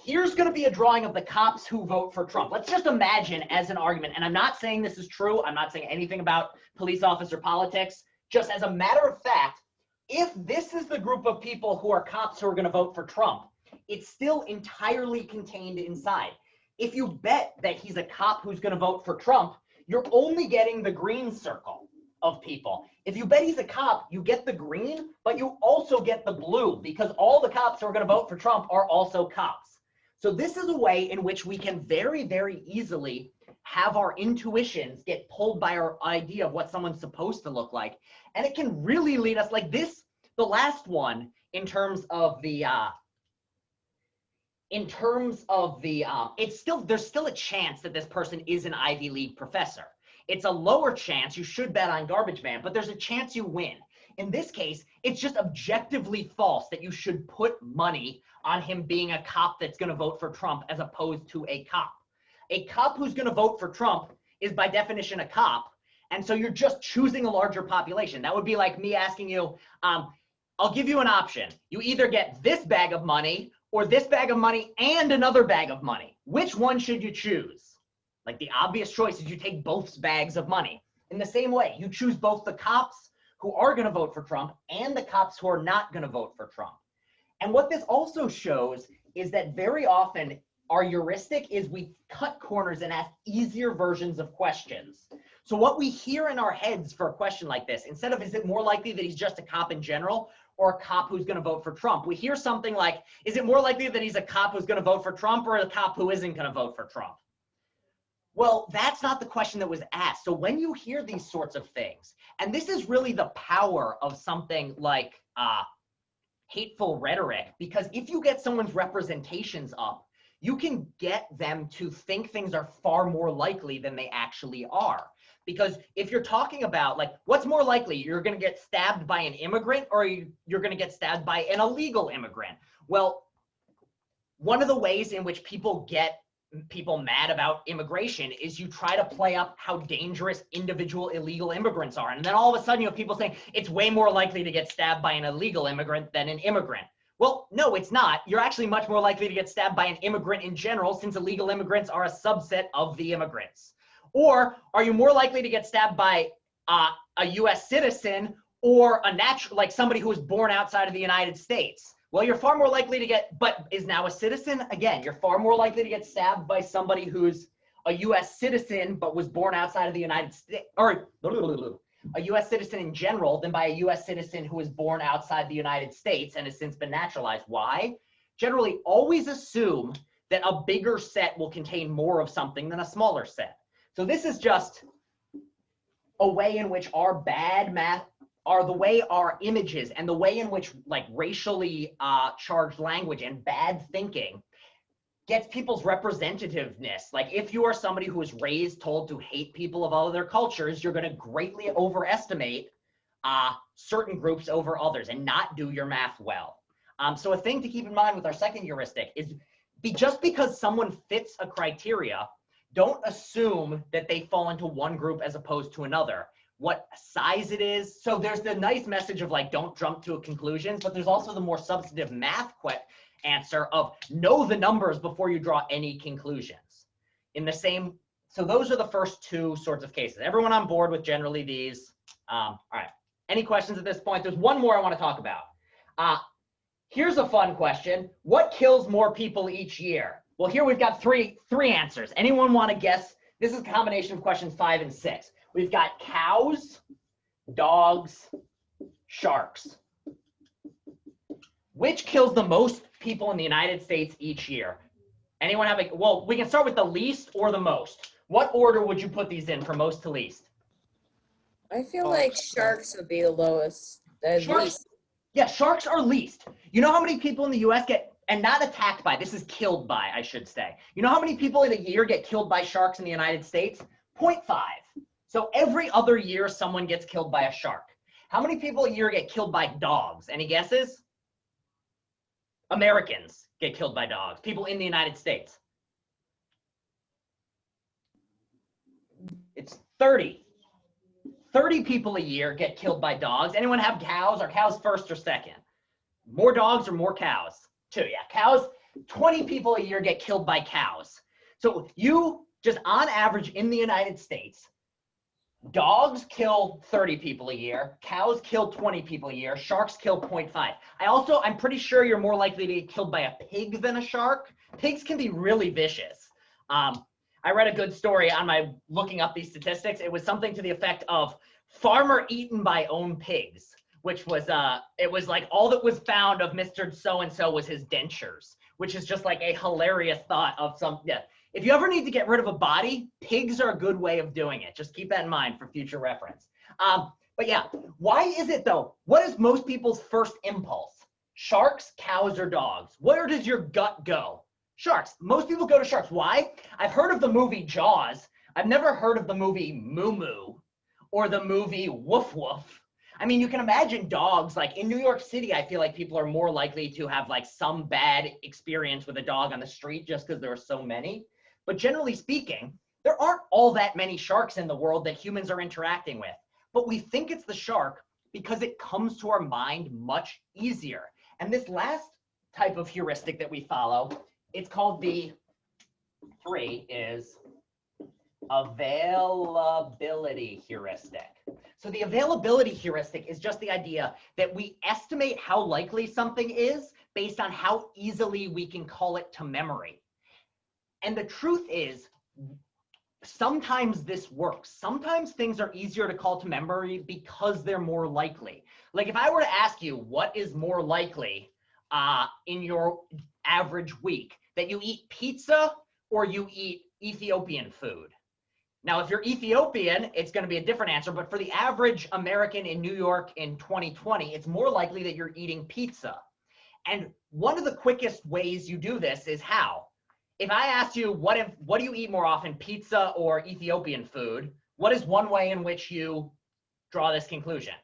Speaker 1: Here's going to be a drawing of the cops who vote for Trump. Let's just imagine as an argument, and I'm not saying this is true, I'm not saying anything about police officer politics, just as a matter of fact, if this is the group of people who are cops who are going to vote for Trump, it's still entirely contained inside. If you bet that he's a cop who's going to vote for Trump, you're only getting the green circle of people. If you bet he's a cop, you get the green, but you also get the blue, because all the cops who are going to vote for Trump are also cops. So this is a way in which we can very, very easily have our intuitions get pulled by our idea of what someone's supposed to look like. And it can really lead us like this, the last one, in terms of the, there's still a chance that this person is an Ivy League professor. It's a lower chance, you should bet on garbage man, but there's a chance you win. In this case, it's just objectively false that you should put money on him being a cop that's going to vote for Trump as opposed to a cop. A cop who's going to vote for Trump is by definition a cop, and so you're just choosing a larger population. That would be like me asking you, I'll give you an option. You either get this bag of money or this bag of money and another bag of money. Which one should you choose? Like the obvious choice is you take both bags of money. In the same way, you choose both the cops who are going to vote for Trump and the cops who are not going to vote for Trump. And what this also shows is that very often our heuristic is we cut corners and ask easier versions of questions. So what we hear in our heads for a question like this, instead of is it more likely that he's just a cop in general or a cop who's going to vote for Trump, we hear something like, is it more likely that he's a cop who's going to vote for Trump or a cop who isn't going to vote for Trump? Well, that's not the question that was asked. So when you hear these sorts of things, and this is really the power of something like hateful rhetoric, because if you get someone's representations up, you can get them to think things are far more likely than they actually are. Because if you're talking about, like, what's more likely, you're going to get stabbed by an immigrant or you're going to get stabbed by an illegal immigrant? Well, one of the ways in which people get people mad about immigration is you try to play up how dangerous individual illegal immigrants are. And then all of a sudden you have people saying it's way more likely to get stabbed by an illegal immigrant than an immigrant. Well, no, it's not. You're actually much more likely to get stabbed by an immigrant in general, since illegal immigrants are a subset of the immigrants. Or are you more likely to get stabbed by a US citizen or a natural, like somebody who was born outside of the United States? Well, you're far more likely to get, but is now a citizen. Again, you're far more likely to get stabbed by somebody who's a U.S. citizen but was born outside of the United States, or a U.S. citizen in general, than by a U.S. citizen who was born outside the United States and has since been naturalized. Why? Generally, always assume that a bigger set will contain more of something than a smaller set. So this is just a way in which our bad math are the way our images and the way in which like racially charged language and bad thinking gets people's representativeness. Like if you are somebody who was raised told to hate people of other cultures, you're going to greatly overestimate certain groups over others and not do your math well. So a thing to keep in mind with our second heuristic is just because someone fits a criteria, don't assume that they fall into one group as opposed to another. What size it is. So there's the nice message of like, don't jump to conclusions, but there's also the more substantive math answer of know the numbers before you draw any conclusions. In the same, so those are the first two sorts of cases. Everyone on board with generally these? All right. Any questions at this point? There's one more I want to talk about. Here's a fun question. What kills more people each year? Well, here we've got three answers. Anyone want to guess? This is a combination of questions 5 and 6. We've got cows, dogs, sharks. Which kills the most people in the United States each year? Anyone have a, well, we can start with the least or the most. What order would you put these in from most to least?
Speaker 7: I feel like sharks would be the lowest. The
Speaker 1: Sharks,
Speaker 7: least.
Speaker 1: yeah, sharks are least. You know how many people in the US get, and not attacked by, this is killed by, I should say. You know how many people in a year get killed by sharks in the United States? 0.5. So every other year, someone gets killed by a shark. How many people a year get killed by dogs? Any guesses? Americans get killed by dogs. People in the United States. It's 30. 30 people a year get killed by dogs. Anyone have cows? Are cows first or second? More dogs or more cows? 2, yeah. Cows, 20 people a year get killed by cows. So you just on average in the United States, dogs kill 30 people a year, cows kill 20 people a year, sharks kill 0.5. I'm pretty sure you're more likely to get killed by a pig than a shark. Pigs can be really vicious. I read a good story on my looking up these statistics. It was something to the effect of farmer eaten by own pigs, which was, it was like all that was found of Mr. So-and-so was his dentures, which is just like a hilarious thought of some, yeah. If you ever need to get rid of a body, pigs are a good way of doing it. Just keep that in mind for future reference. But yeah, why is it though? What is most people's first impulse? Sharks, cows, or dogs? Where does your gut go? Sharks. Most people go to sharks. Why? I've heard of the movie Jaws. I've never heard of the movie Moo Moo or the movie Woof Woof. I mean, you can imagine dogs, like in New York City, I feel like people are more likely to have like some bad experience with a dog on the street just because there are so many. But generally speaking, there aren't all that many sharks in the world that humans are interacting with. But we think it's the shark because it comes to our mind much easier. And this last type of heuristic that we follow, it's called the 3 is availability heuristic. So the availability heuristic is just the idea that we estimate how likely something is based on how easily we can call it to memory. And the truth is, sometimes this works. Sometimes things are easier to call to memory because they're more likely. Like if I were to ask you what is more likely in your average week, that you eat pizza or you eat Ethiopian food. Now, if you're Ethiopian, it's going to be a different answer, but for the average American in New York in 2020, it's more likely that you're eating pizza. And one of the quickest ways you do this is how? If I asked you, what do you eat more often, pizza or Ethiopian food? What is one way in which you draw this conclusion?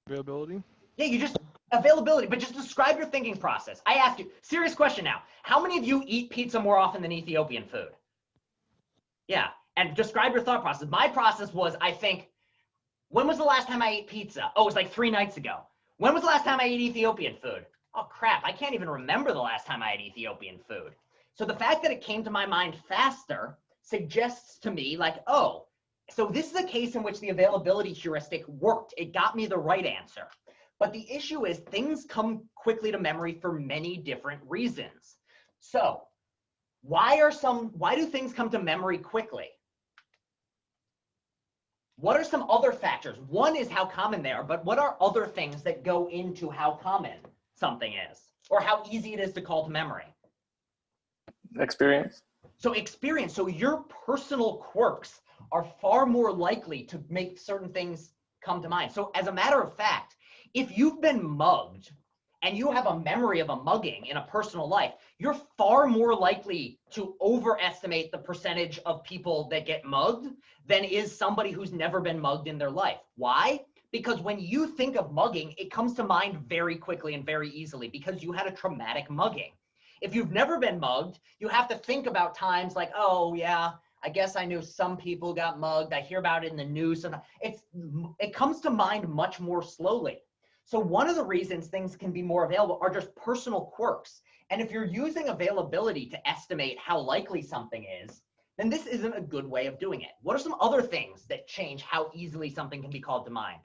Speaker 4: Availability?
Speaker 1: Yeah, you just, availability, but just describe your thinking process. I ask you, serious question now. How many of you eat pizza more often than Ethiopian food? Yeah, and describe your thought process. My process was, I think, when was the last time I ate pizza? Oh, it was like 3 nights ago. When was the last time I ate Ethiopian food? Oh crap, I can't even remember the last time I ate Ethiopian food. So the fact that it came to my mind faster suggests to me like, oh, So this is a case in which the availability heuristic worked. It got me the right answer. But the issue is things come quickly to memory for many different reasons. So why do things come to memory quickly? What are some other factors? One is how common they are, but what are other things that go into how common something is, or how easy it is to call to memory?
Speaker 2: Experience.
Speaker 1: So experience, so your personal quirks are far more likely to make certain things come to mind. So as a matter of fact, if you've been mugged and you have a memory of a mugging in a personal life, you're far more likely to overestimate the percentage of people that get mugged than is somebody who's never been mugged in their life. Why? Because when you think of mugging, it comes to mind very quickly and very easily because you had a traumatic mugging. If you've never been mugged, you have to think about times like, oh yeah, I guess I knew some people got mugged. I hear about it in the news. And it comes to mind much more slowly. So one of the reasons things can be more available are just personal quirks. And if you're using availability to estimate how likely something is, then this isn't a good way of doing it. What are some other things that change how easily something can be called to mind?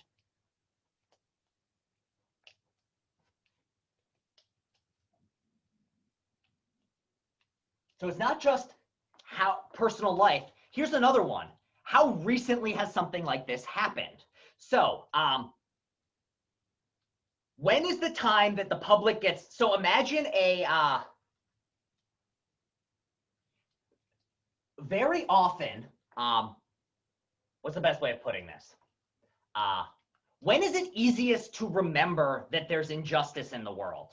Speaker 1: So it's not just how personal life. Here's another one. How recently has something like this happened? So when is the time that the public gets, so imagine very often, what's the best way of putting this? When is it easiest to remember that there's injustice in the world?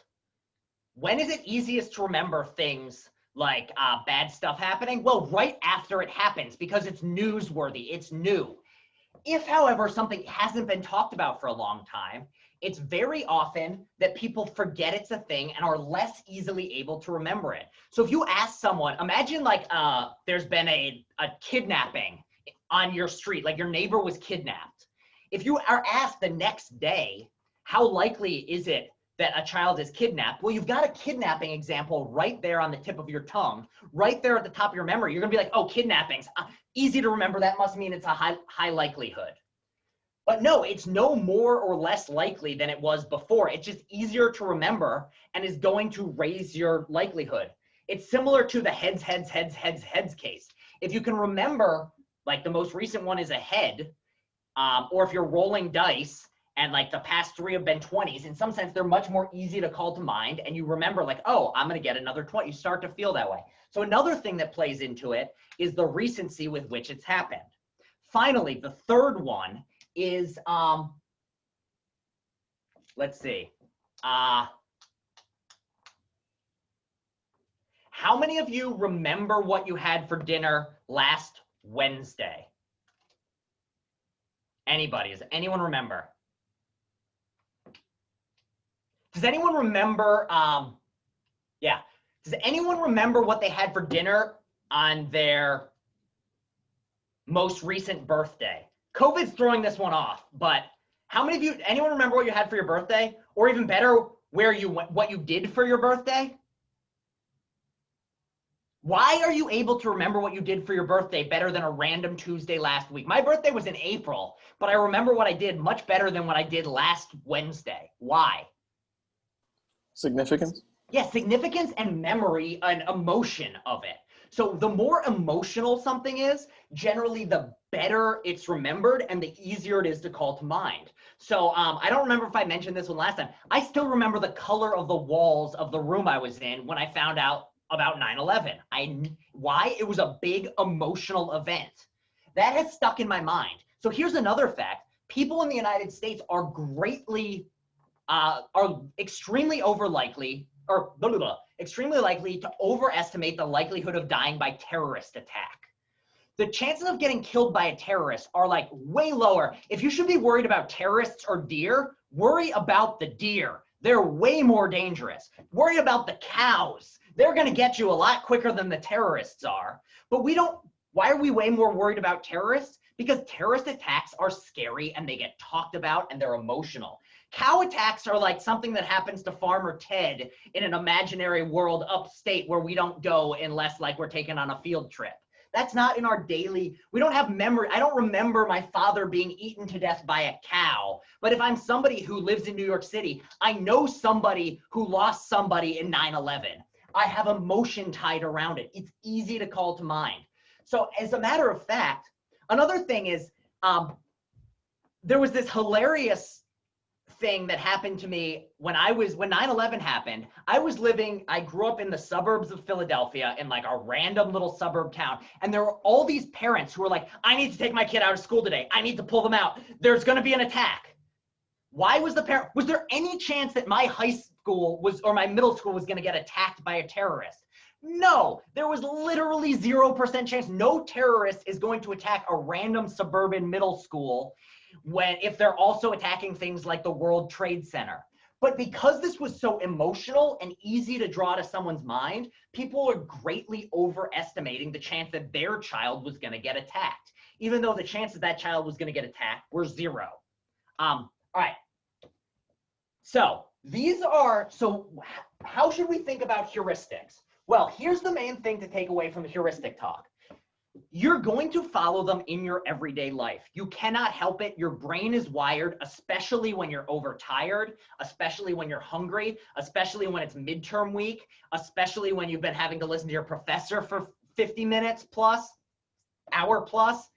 Speaker 1: When is it easiest to remember things like bad stuff happening? Well, right after it happens, because it's newsworthy, it's new. If, however, something hasn't been talked about for a long time, it's very often that people forget it's a thing and are less easily able to remember it. So if you ask someone, imagine like there's been a kidnapping on your street, like your neighbor was kidnapped. If you are asked the next day, how likely is it that a child is kidnapped? Well, you've got a kidnapping example right there on the tip of your tongue, right there at the top of your memory. You're gonna be like, oh, kidnappings, easy to remember. That must mean it's a high likelihood. But no, it's no more or less likely than it was before. It's just easier to remember and is going to raise your likelihood. It's similar to the heads case. If you can remember, like the most recent one is a head, or if you're rolling dice and like the past 3 have been 20s, in some sense, they're much more easy to call to mind. And you remember like, oh, I'm gonna get another 20. You start to feel that way. So another thing that plays into it is the recency with which it's happened. Finally, the third one is, let's see. How many of you remember what you had for dinner last Wednesday? Anybody? Does anyone remember? Does anyone remember, yeah. Does anyone remember what they had for dinner on their most recent birthday? COVID's throwing this one off, but how many of you, anyone remember what you had for your birthday? Or even better, where you went, what you did for your birthday? Why are you able to remember what you did for your birthday better than a random Tuesday last week? My birthday was in April, but I remember what I did much better than what I did last Wednesday. Why?
Speaker 2: Significance.
Speaker 1: Yeah, significance and memory and emotion of it. So the more emotional something is, generally the better it's remembered and the easier it is to call to mind. So I don't remember if I mentioned this one last time. I still remember the color of the walls of the room I was in when I found out about 9/11. Why? It was a big emotional event. That has stuck in my mind. So here's another fact. People in the United States are extremely extremely likely to overestimate the likelihood of dying by terrorist attack. The chances of getting killed by a terrorist are like way lower. If you should be worried about terrorists or deer, worry about the deer. They're way more dangerous. Worry about the cows. They're gonna get you a lot quicker than the terrorists are. But why are we way more worried about terrorists? Because terrorist attacks are scary and they get talked about and they're emotional. Cow attacks are like something that happens to Farmer Ted in an imaginary world upstate where we don't go unless like we're taken on a field trip. That's not in our daily, we don't have memory. I don't remember my father being eaten to death by a cow. But if I'm somebody who lives in New York City, I know somebody who lost somebody in 9/11. I have emotion tied around it. It's easy to call to mind. So as a matter of fact, another thing is, there was this hilarious thing that happened to me when 9/11 happened. I grew up in the suburbs of Philadelphia in like a random little suburb town. And there were all these parents who were like, I need to take my kid out of school today. I need to pull them out. There's going to be an attack. Why was there any chance that my high school or my middle school was going to get attacked by a terrorist? No, there was literally 0% chance. No terrorist is going to attack a random suburban middle school if they're also attacking things like the World Trade Center. But because this was so emotional and easy to draw to someone's mind, people are greatly overestimating the chance that their child was going to get attacked, even though the chances that child was going to get attacked were 0. All right. So how should we think about heuristics? Well, here's the main thing to take away from the heuristic talk. You're going to follow them in your everyday life. You cannot help it. Your brain is wired, especially when you're overtired, especially when you're hungry, especially when it's midterm week, especially when you've been having to listen to your professor for 50 minutes plus, hour plus.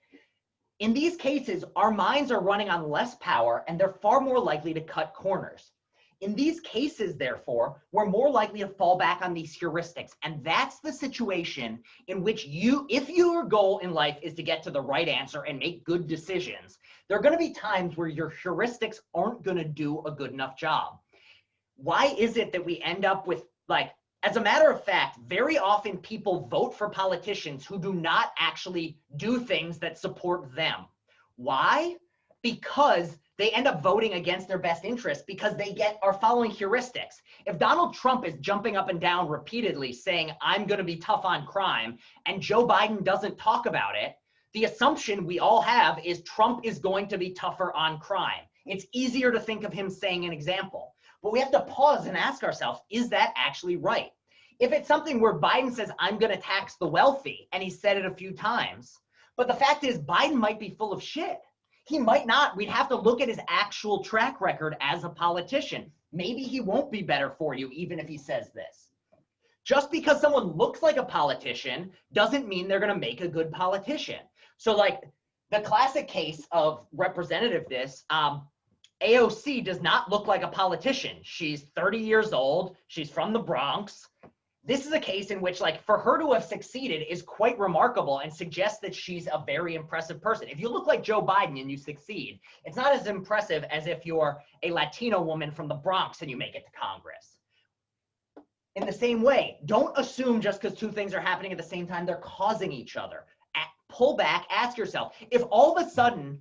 Speaker 1: In these cases, our minds are running on less power and they're far more likely to cut corners. In these cases, therefore, we're more likely to fall back on these heuristics. And that's the situation in which if your goal in life is to get to the right answer and make good decisions, there are going to be times where your heuristics aren't going to do a good enough job. Why is it that we end up with, as a matter of fact, very often people vote for politicians who do not actually do things that support them? Why? Because they end up voting against their best interests because they are following heuristics. If Donald Trump is jumping up and down repeatedly saying, I'm going to be tough on crime, and Joe Biden doesn't talk about it, the assumption we all have is Trump is going to be tougher on crime. It's easier to think of him saying an example. But we have to pause and ask ourselves, is that actually right? If it's something where Biden says, I'm going to tax the wealthy, and he said it a few times, but the fact is Biden might be full of shit. He might not. We'd have to look at his actual track record as a politician. Maybe he won't be better for you even if he says this. Just because someone looks like a politician doesn't mean they're going to make a good politician. So like the classic case of representativeness, AOC does not look like a politician. She's 30 years old. She's from the Bronx. This is a case in which, for her to have succeeded is quite remarkable and suggests that she's a very impressive person. If you look like Joe Biden and you succeed, it's not as impressive as if you're a Latino woman from the Bronx and you make it to Congress. In the same way, don't assume just because two things are happening at the same time, they're causing each other. Pull back, ask yourself, if all of a sudden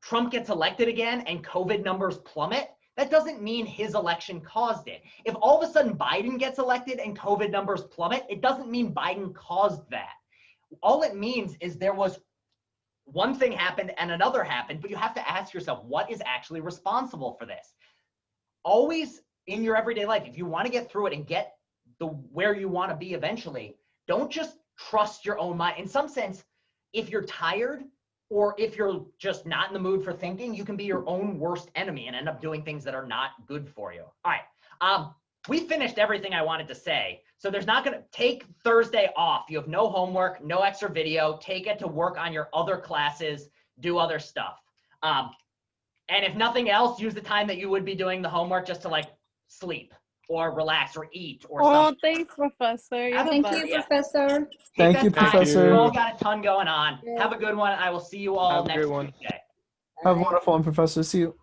Speaker 1: Trump gets elected again and COVID numbers plummet, that doesn't mean his election caused it. If all of a sudden Biden gets elected and COVID numbers plummet, it doesn't mean Biden caused that. All it means is there was one thing happened and another happened, but you have to ask yourself, what is actually responsible for this? Always in your everyday life, if you want to get through it and get where you want to be eventually, don't just trust your own mind. In some sense, if you're tired, or if you're just not in the mood for thinking, you can be your own worst enemy and end up doing things that are not good for you. All right, we finished everything I wanted to say. So there's not gonna take Thursday off. You have no homework, no extra video. Take it to work on your other classes, do other stuff. And if nothing else, use the time that you would be doing the homework just to sleep or relax or eat or something.
Speaker 6: Thanks, Professor. You're the
Speaker 3: Thank
Speaker 6: best.
Speaker 3: you, Professor.
Speaker 2: Thank you,
Speaker 1: Time.
Speaker 2: Professor.
Speaker 1: You all got a ton going on. Have a good one. I will see you all
Speaker 4: Have a
Speaker 1: next
Speaker 4: great one.
Speaker 1: Tuesday.
Speaker 2: Have a wonderful one, Professor. See you.